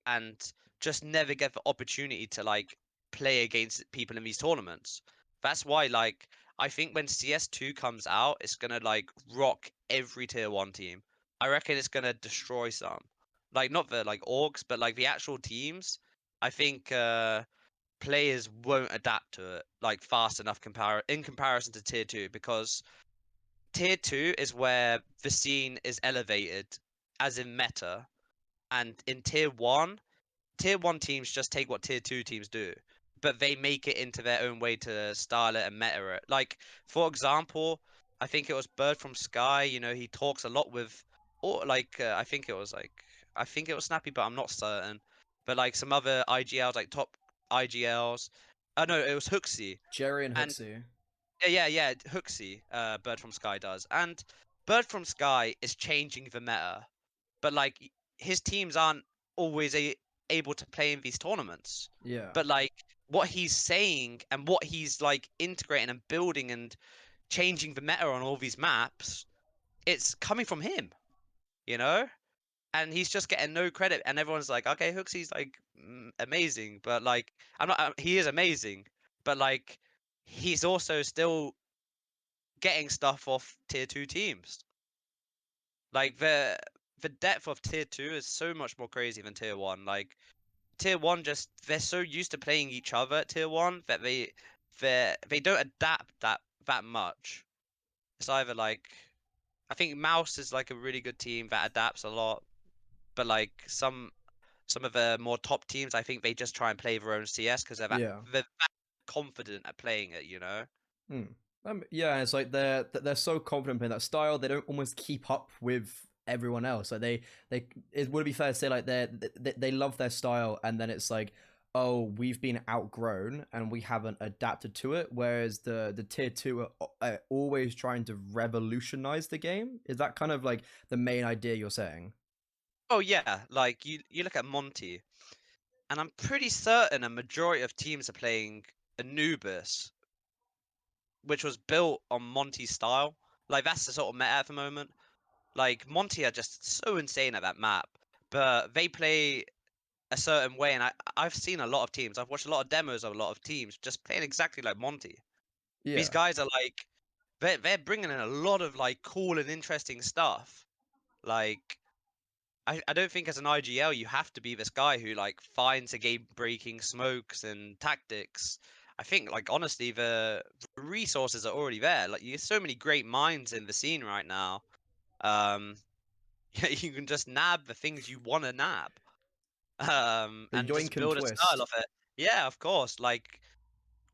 and just never get the opportunity to like play against people in these tournaments. That's why like I think when CS2 comes out, it's gonna like rock every tier 1 team. I reckon it's gonna destroy some. Like not the like orgs, but like the actual teams. I think players won't adapt to it like fast enough in comparison to tier 2 because tier 2 is where the scene is elevated as in meta, and in tier 1 teams just take what tier 2 teams do, but they make it into their own way to style it and meta it. Like, for example, I think it was Bird from Sky, he talks a lot with, or like, I think it was Snappy, but I'm not certain. But like some other IGLs, like top IGLs. Oh no, it was Hooksy. Jerry and And Hooksy. yeah, Hooksy, Bird from Sky does. And Bird from Sky is changing the meta, but like his teams aren't always able to play in these tournaments. Yeah. But like what he's saying and what he's like integrating and building and changing the meta on all these maps, it's coming from him, you know? And he's just getting no credit, and everyone's like, okay, Hooksy's like amazing, but like I'm not. He is amazing, but like he's also still getting stuff off tier 2 teams. Like the depth of tier 2 is so much more crazy than tier 1. Like tier 1 just they're so used to playing each other at tier 1 that they don't adapt that much. It's either like I think Mouse is like a really good team that adapts a lot, but like some of the more top teams, I think they just try and play their own CS because Yeah. they're that confident at playing it, you know? Hmm. Yeah, it's like they're so confident in that style, they don't almost keep up with everyone else. Like they it would be fair to say like they love their style, and then it's like, oh, we've been outgrown and we haven't adapted to it. Whereas the tier two are always trying to revolutionize the game. Is that kind of like the main idea you're saying? Oh yeah, like you look at Monty, and I'm pretty certain a majority of teams are playing Anubis, which was built on Monty's style. Like that's the sort of meta at the moment. Like Monty are just so insane at that map, but they play a certain way, and I've seen a lot of teams. I've watched a lot of demos of a lot of teams just playing exactly like Monty. These Yeah. guys are like they're bringing in a lot of like cool and interesting stuff. Like I don't think as an IGL you have to be this guy who like finds a game breaking smokes and tactics. I think like honestly the resources are already there. Like there's so many great minds in the scene right now. Um you can just nab the things you want to nab. The And just yoink and build a style twist. of it. Yeah, of course. Like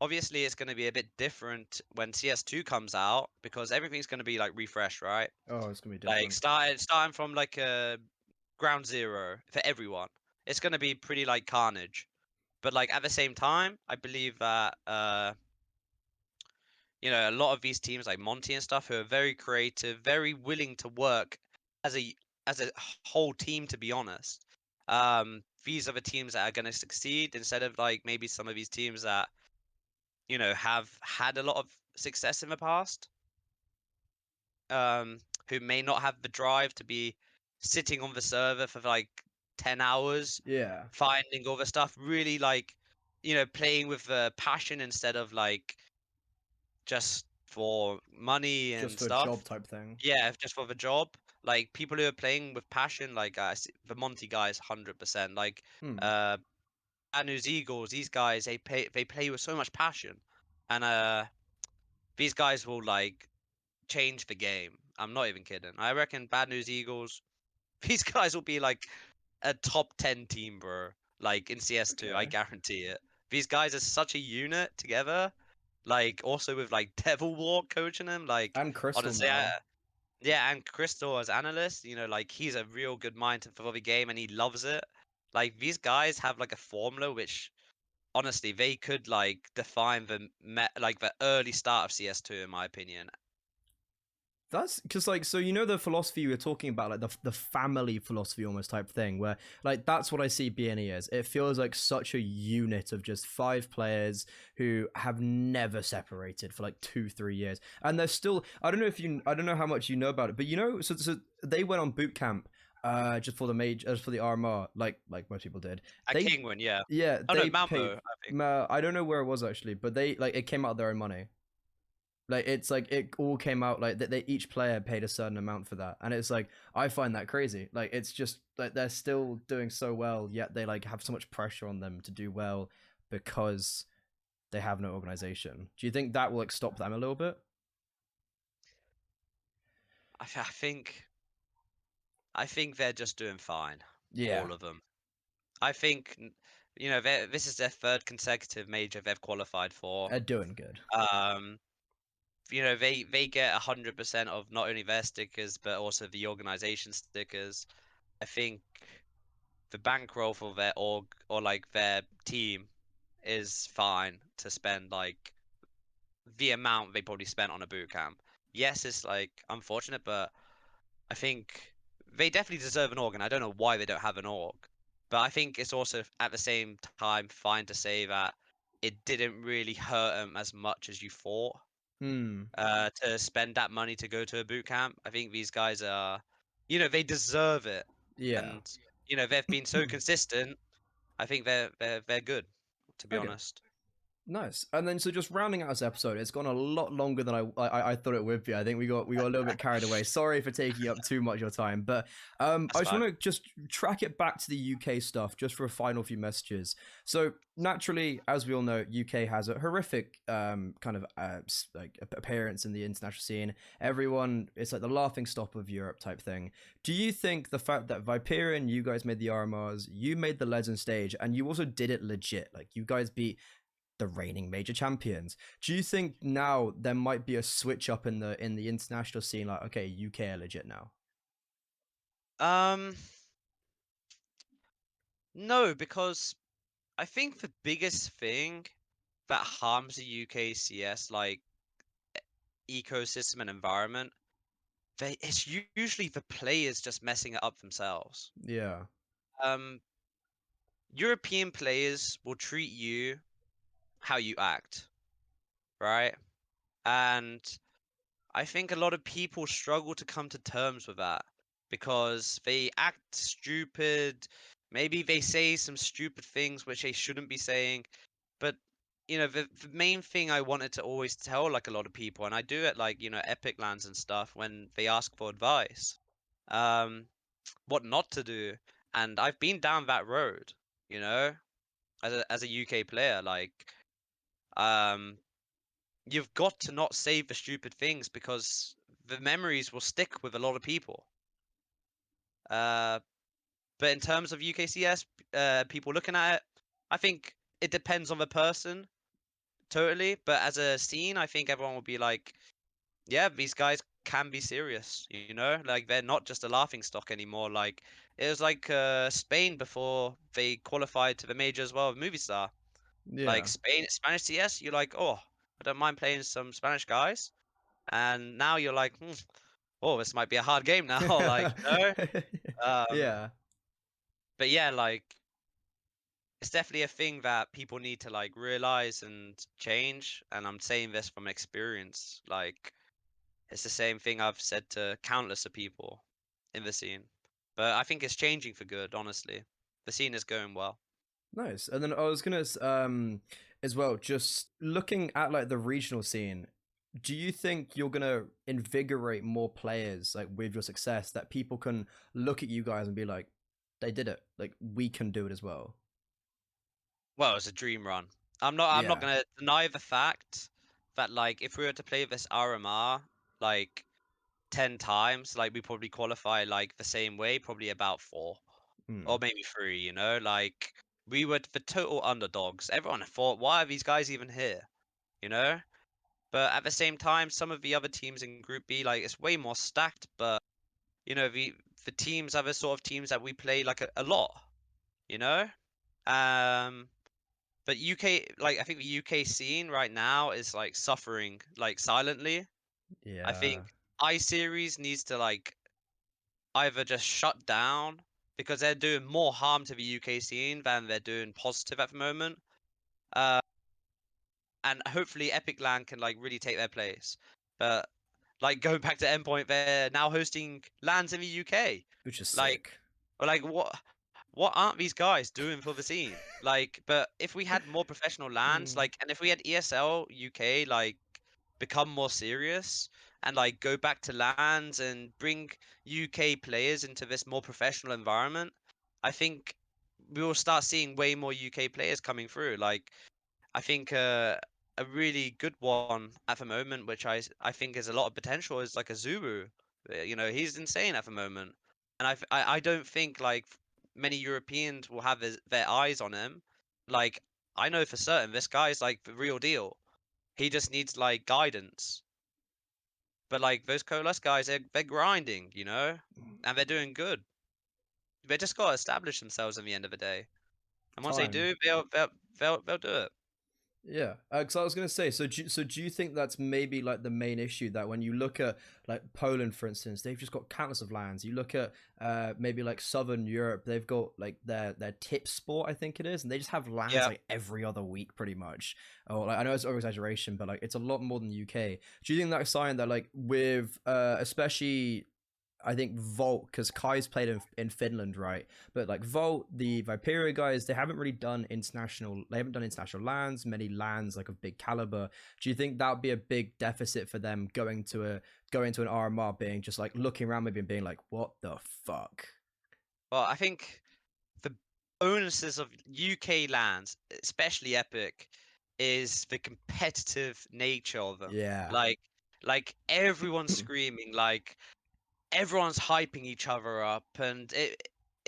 obviously it's going to be a bit different when CS2 comes out because everything's going to be like refreshed, right? Oh, it's gonna be Like different. starting from like a ground zero for everyone. It's gonna be pretty like carnage. But like at the same time, I believe that a lot of these teams like Monty and stuff who are very creative, very willing to work as a as a whole team to be honest. These are the teams that are gonna succeed instead of like maybe some of these teams that, have had a lot of success in the past. Who may not have the drive to be sitting on the server for like 10 hours, Yeah. finding all the stuff, really like, playing with passion instead of like just for money Just and for a job stuff. type thing. Yeah, just for the job. Like people who are playing with passion, like the Monty guys, 100%. Like Hmm. uh, Bad News Eagles, these guys, they play with so much passion, and these guys will like change the game. I'm not even kidding. I reckon Bad News Eagles, these guys will be like a top 10 team, bro. Like in CS2, I Okay. guarantee it. These guys are such a unit together. Like also with like Devil War coaching them. Like And Crystal honestly, now. yeah, and Crystal as analyst, like he's a real good mind for the game and he loves it. Like these guys have like a formula which honestly they could like define like the early start of CS2 in my opinion. That's because, like, so you know the philosophy we were talking about, like the family philosophy almost type thing, where like that's what I see BNE as. It feels like such a unit of just 5 players who have never separated for like 2-3 years, and they're still. I don't know how much you know about it, but you know, so they went on boot camp just for the just for the RMR, like most people did. At They Kingwin, yeah. yeah Oh no, they Malmo, paid. I think. I don't know where it was actually, but they like it came out of their own money. Like it's like it all came out like that. They each player paid a certain amount for that, and it's like I find that crazy. Like it's just like they're still doing so well, yet they like have so much pressure on them to do well because they have no organization. Do you think that will like stop them a little bit? I think they're just doing fine, Yeah, all of them. I think this is their third consecutive major they've qualified for. they're doing good. Um, they get 100% of not only their stickers but also the organization stickers. I think the bankroll for their org or like their team is fine to spend like the amount they probably spent on a boot camp. Yes, it's like unfortunate, but I think they definitely deserve an org, and I don't know why they don't have an org. But I think it's also at the same time fine to say that it didn't really hurt them as much as you thought Hmm. to spend that money to go to a boot camp. I think these guys are, they deserve it, Yeah. and they've been so consistent. I think they're good, to be Okay. honest. Nice. And then so just rounding out this episode, it's gone a lot longer than I thought it would be. I think we got a little bit carried away. Sorry for taking up too much of your time, but That's I just fine. want to just track it back to the UK stuff just for a final few messages. So naturally, as we all know, UK has a horrific kind of like appearance in the international scene. Everyone, it's like the laughing stock of Europe type thing. Do you think the fact that Viperion, you guys made the RMRs, you made the Legend stage, and you also did it legit, like you guys beat the reigning major champions. Do you think now there might be a switch up in the international scene? Like, okay, UK are legit now. Um, no, because I think the biggest thing that harms the UK CS like ecosystem and environment, it's usually the players just messing it up themselves. Yeah, Um, European players will treat you how you act, right? And I think a lot of people struggle to come to terms with that because they act stupid. Maybe they say some stupid things which they shouldn't be saying. But the main thing I wanted to always tell like a lot of people, and I do it like Epic Lands and stuff when they ask for advice, um, what not to do. And I've been down that road, you know, as a UK player, like um, you've got to not say the stupid things because the memories will stick with a lot of people. Uh, but in terms of UKCS, people looking at it, I think it depends on the person totally. But as a scene, I think everyone will be like, yeah, these guys can be serious, like they're not just a laughing stock anymore. Like it was like Spain before they qualified to the major as well with Movistar. Like yeah, Spanish CS, you're like, oh, I don't mind playing some Spanish guys. And now you're like, oh, this might be a hard game now. Like, Um, yeah. but yeah, like it's definitely a thing that people need to like realize and change. And I'm saying this from experience. Like it's the same thing I've said to countless of people in the scene. But I think it's changing for good, honestly. The scene is going well. Nice. And then I was gonna as well, just looking at like the regional scene. Do you think you're gonna invigorate more players like with your success that people can look at you guys and be like, they did it. Like we can do it as well. Well, it's a dream run. I'm not Yeah. gonna deny the fact that like if we were to play this RMR like 10 times, like we probably qualify like the same way, probably about 4. Or Hmm. maybe 3, like we were the total underdogs. Everyone thought, why are these guys even here? You know? But at the same time, some of the other teams in Group B, like it's way more stacked, but the teams are the sort of teams that we play like a lot, you know? Um but UK like I think the UK scene right now is like suffering like silently. I think Yeah. iSeries needs to like either just shut down because they're doing more harm to the UK scene than they're doing positive at the moment. Uh, and hopefully Epic Land can like really take their place. But like going back to Endpoint, they're now hosting lands in the UK. which is Like, sick. like what aren't these guys doing for the scene? Like, but if we had more professional lands, Mm. like, and if we had ESL UK, like, become more serious and like go back to lands and bring UK players into this more professional environment, I think we will start seeing way more UK players coming through. Like, I think a really good one at the moment, which I think has a lot of potential, is like a Zuru. You know, he's insane at the moment, and I don't think like many Europeans will have their eyes on him. Like I know for certain this guy's like the real deal. He just needs like guidance. But like those Coalesce guys, they're grinding, you know, and they're doing good. They just got to establish themselves in the end of the day, and once they Time. do, they'll do it. Yeah, because I was gonna say, so do you think that's maybe like the main issue, that when you look at like Poland, for instance, they've just got countless of lands. You look at maybe like Southern Europe, they've got like their tip sport, I think it is, and they just have lands Yeah. like every other week, pretty much. Or like I know it's over exaggeration, but like it's a lot more than UK. Do you think that's a sign that like with especially I think Volt, because Kai's played in Finland, right? But like Volt, the Viperia guys, they haven't really done international. They haven't done international lands, many lands like of big caliber. Do you think that would be a big deficit for them going to an RMR, being just like looking around maybe and being like, what the fuck? Well, I think the bonuses of UK lands, especially Epic, is the competitive nature of them. Yeah. Like, like everyone's screaming, like everyone's hyping each other up, and it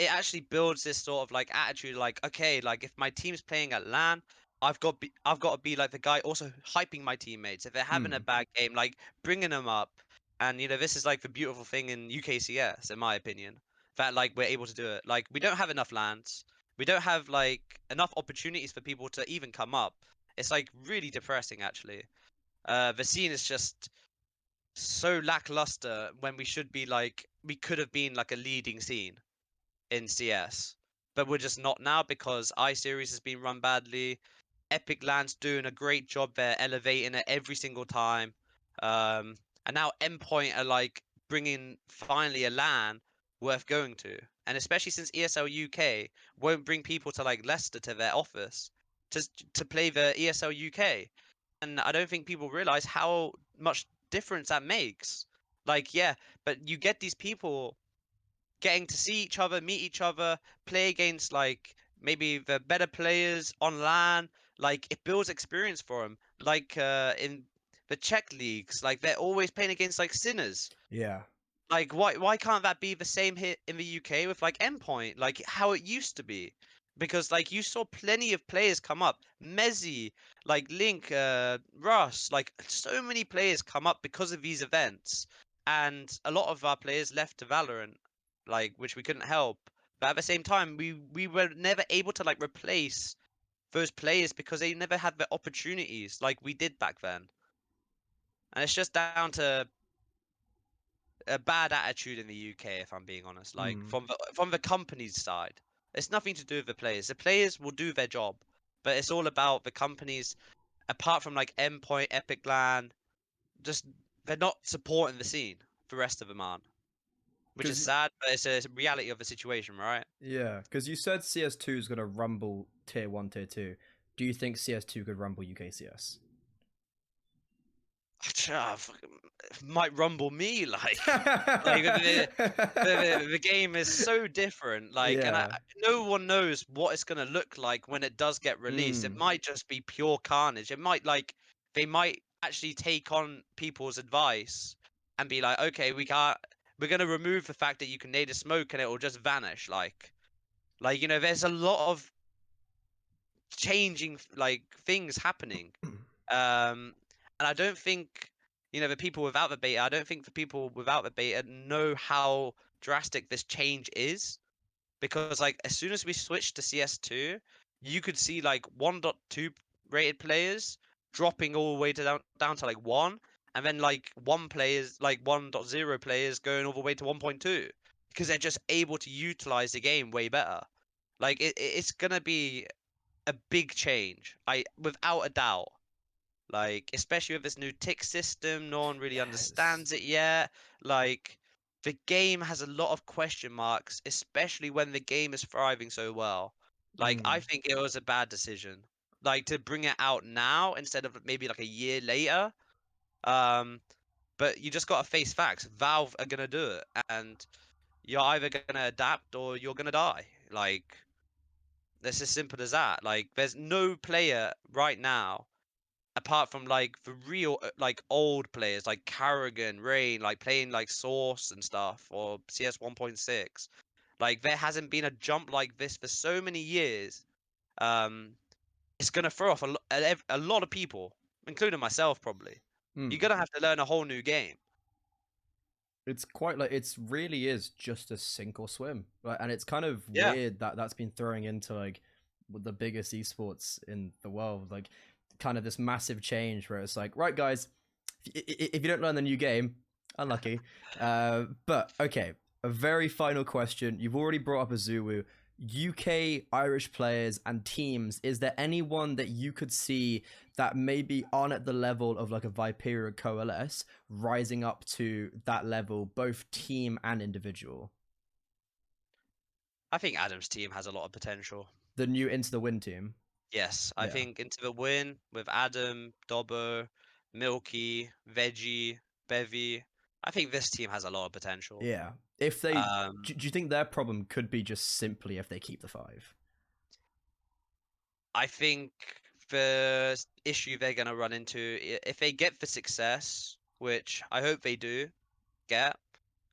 actually builds this sort of like attitude, like okay, like if my team's playing at LAN, I've got to be like the guy also hyping my teammates. If they're having a Mm. bad game, like bringing them up. And you know, this is like the beautiful thing in UKCS, in my opinion, that like we're able to do it. Like we don't have enough lands, we don't have like enough opportunities for people to even come up. It's like really depressing, actually. The scene is just so lackluster when we should be like we could have been like a leading scene in CS, but we're just not now because iSeries has been run badly. Epic Land's doing a great job there, elevating it every single time. Um, and now Endpoint are like bringing finally a LAN worth going to, and especially since ESL UK won't bring people to like Leicester to their office to play the ESL UK, and I don't think people realize how much difference that makes. Like, yeah, but you get these people getting to see each other, meet each other, play against like maybe the better players on LAN. Like it builds experience for them. Like in the Czech leagues, like they're always playing against like sinners. Yeah. Like why can't that be the same here in the UK with like Endpoint, like how it used to be? Because like you saw plenty of players come up, Mezzi, like Link, Russ, like so many players come up because of these events, and a lot of our players left to Valorant, like which we couldn't help. But at the same time, we were never able to like replace those players because they never had the opportunities like we did back then, and it's just down to a bad attitude in the UK, if I'm being honest. Like Mm. from the company's side, it's nothing to do with the players. The players will do their job, but it's all about the companies. Apart from like Endpoint, Epic Land, just they're not supporting the scene. The rest of them aren't, which is Because sad, but it's a reality of the situation, right? yeah, because you said CS2 is gonna rumble tier one, tier two. Do you think CS2 could rumble UKCS? Might rumble me like the game is so different, like, and Yeah. no one knows what it's gonna look like when it does get released. It Mm. might just be pure carnage. It might like they might actually take on people's advice and be like, okay, we're gonna remove the fact that you can nade a smoke and it will just vanish. Like you know, there's a lot of changing like things happening. Um, and I don't think, you know, the people without the beta, I don't think the people without the beta know how drastic this change is. Because, like, as soon as we switched to CS2, you could see, like, 1.2 rated players dropping all the way to down to, like, 1. and then like 1.0 players going all the way to 1.2 because they're just able to utilize the game way better. Like it's gonna be a big change, I without a doubt. Like, especially with this new tick system, no one really Yes. understands it yet. Like, the game has a lot of question marks, especially when the game is thriving so well. Like, I Mm. think it was a bad decision. Like, to bring it out now instead of maybe like a year later. Um, but you just gotta face facts. Valve are gonna do it, and you're either gonna adapt or you're gonna die. Like, it's as simple as that. Like, there's no player right now apart from like the real like old players like Carrigan, Rain, like playing like Source and stuff or CS 1.6, like there hasn't been a jump like this for so many years. Um, it's gonna throw off a lot of people, including myself probably. You're Mm. gonna have to learn a whole new game. It's quite like it's really is just a sink or swim, like, and it's kind of Yeah, weird that that's been throwing into like the biggest esports in the world, like kind of this massive change where it's like, right, guys, if you don't learn the new game, unlucky. But okay, a very final question. You've already brought up Azuwu. UK Irish players and teams, is there anyone that you could see that maybe aren't at the level of like a Viperia Coalesce rising up to that level, both team and individual? I think Adam's team has a lot of potential. The new Into the Wind team. Yes, I Yeah. think into the win with Adam, Dobbo, Milky, Veggie, Bevy. I think this team has a lot of potential. Yeah. If they Um, do you think their problem could be just simply if they keep the 5? I think the issue they're going to run into, if they get the success, which I hope they do get,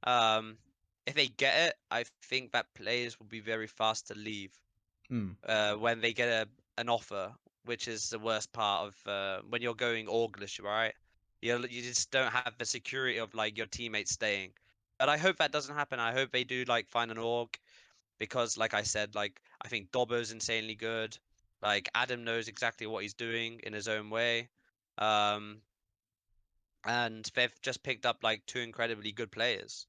um, if they get it, I think that players will be very fast to leave Hmm. when they get an offer, which is the worst part of when you're going orglish, right? You just don't have the security of like your teammates staying. But I hope that doesn't happen. I hope they do like find an org because like I said, like I think Dobbo's insanely good. Like Adam knows exactly what he's doing in his own way. Um, and they've just picked up like two incredibly good players.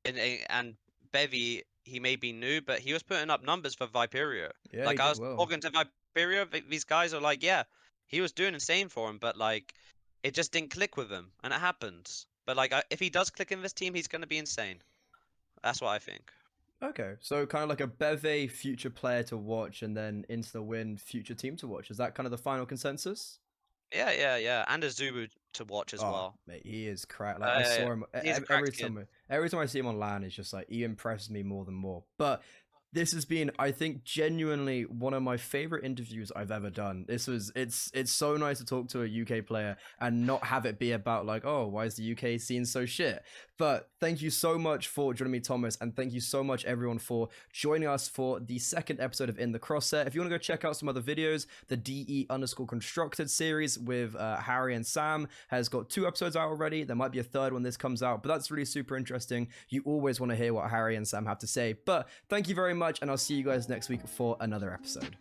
And Bevy, he may be new, but he was putting up numbers for Viperio. Yeah, he Like I did was well. talking to Viperio, these guys are like, yeah, he was doing insane for him, but like it just didn't click with him, and it happens. But like if he does click in this team, he's gonna be insane. That's what I think. Okay, so kind of like a Beve future player to watch, and then Into the Wind future team to watch. Is that kind of the final consensus? Yeah, yeah, yeah, and a Zubu to watch as Oh, well. mate, he is crack. Like I saw him He's a cracked every kid. time. Every time I see him on LAN, it's just like he impresses me more than more. But this has been, I think, genuinely one of my favorite interviews I've ever done. It's so nice to talk to a UK player and not have it be about like, oh, why is the UK scene so shit? But thank you so much for joining me, Thomas, and thank you so much everyone for joining us for the second episode of In the Crosshair. If you want to go check out some other videos, the DE_constructed series with Harry and Sam has got 2 episodes out already. There might be a third when this comes out, but that's really super interesting. You always want to hear what Harry and Sam have to say. But thank you very much, and I'll see you guys next week for another episode.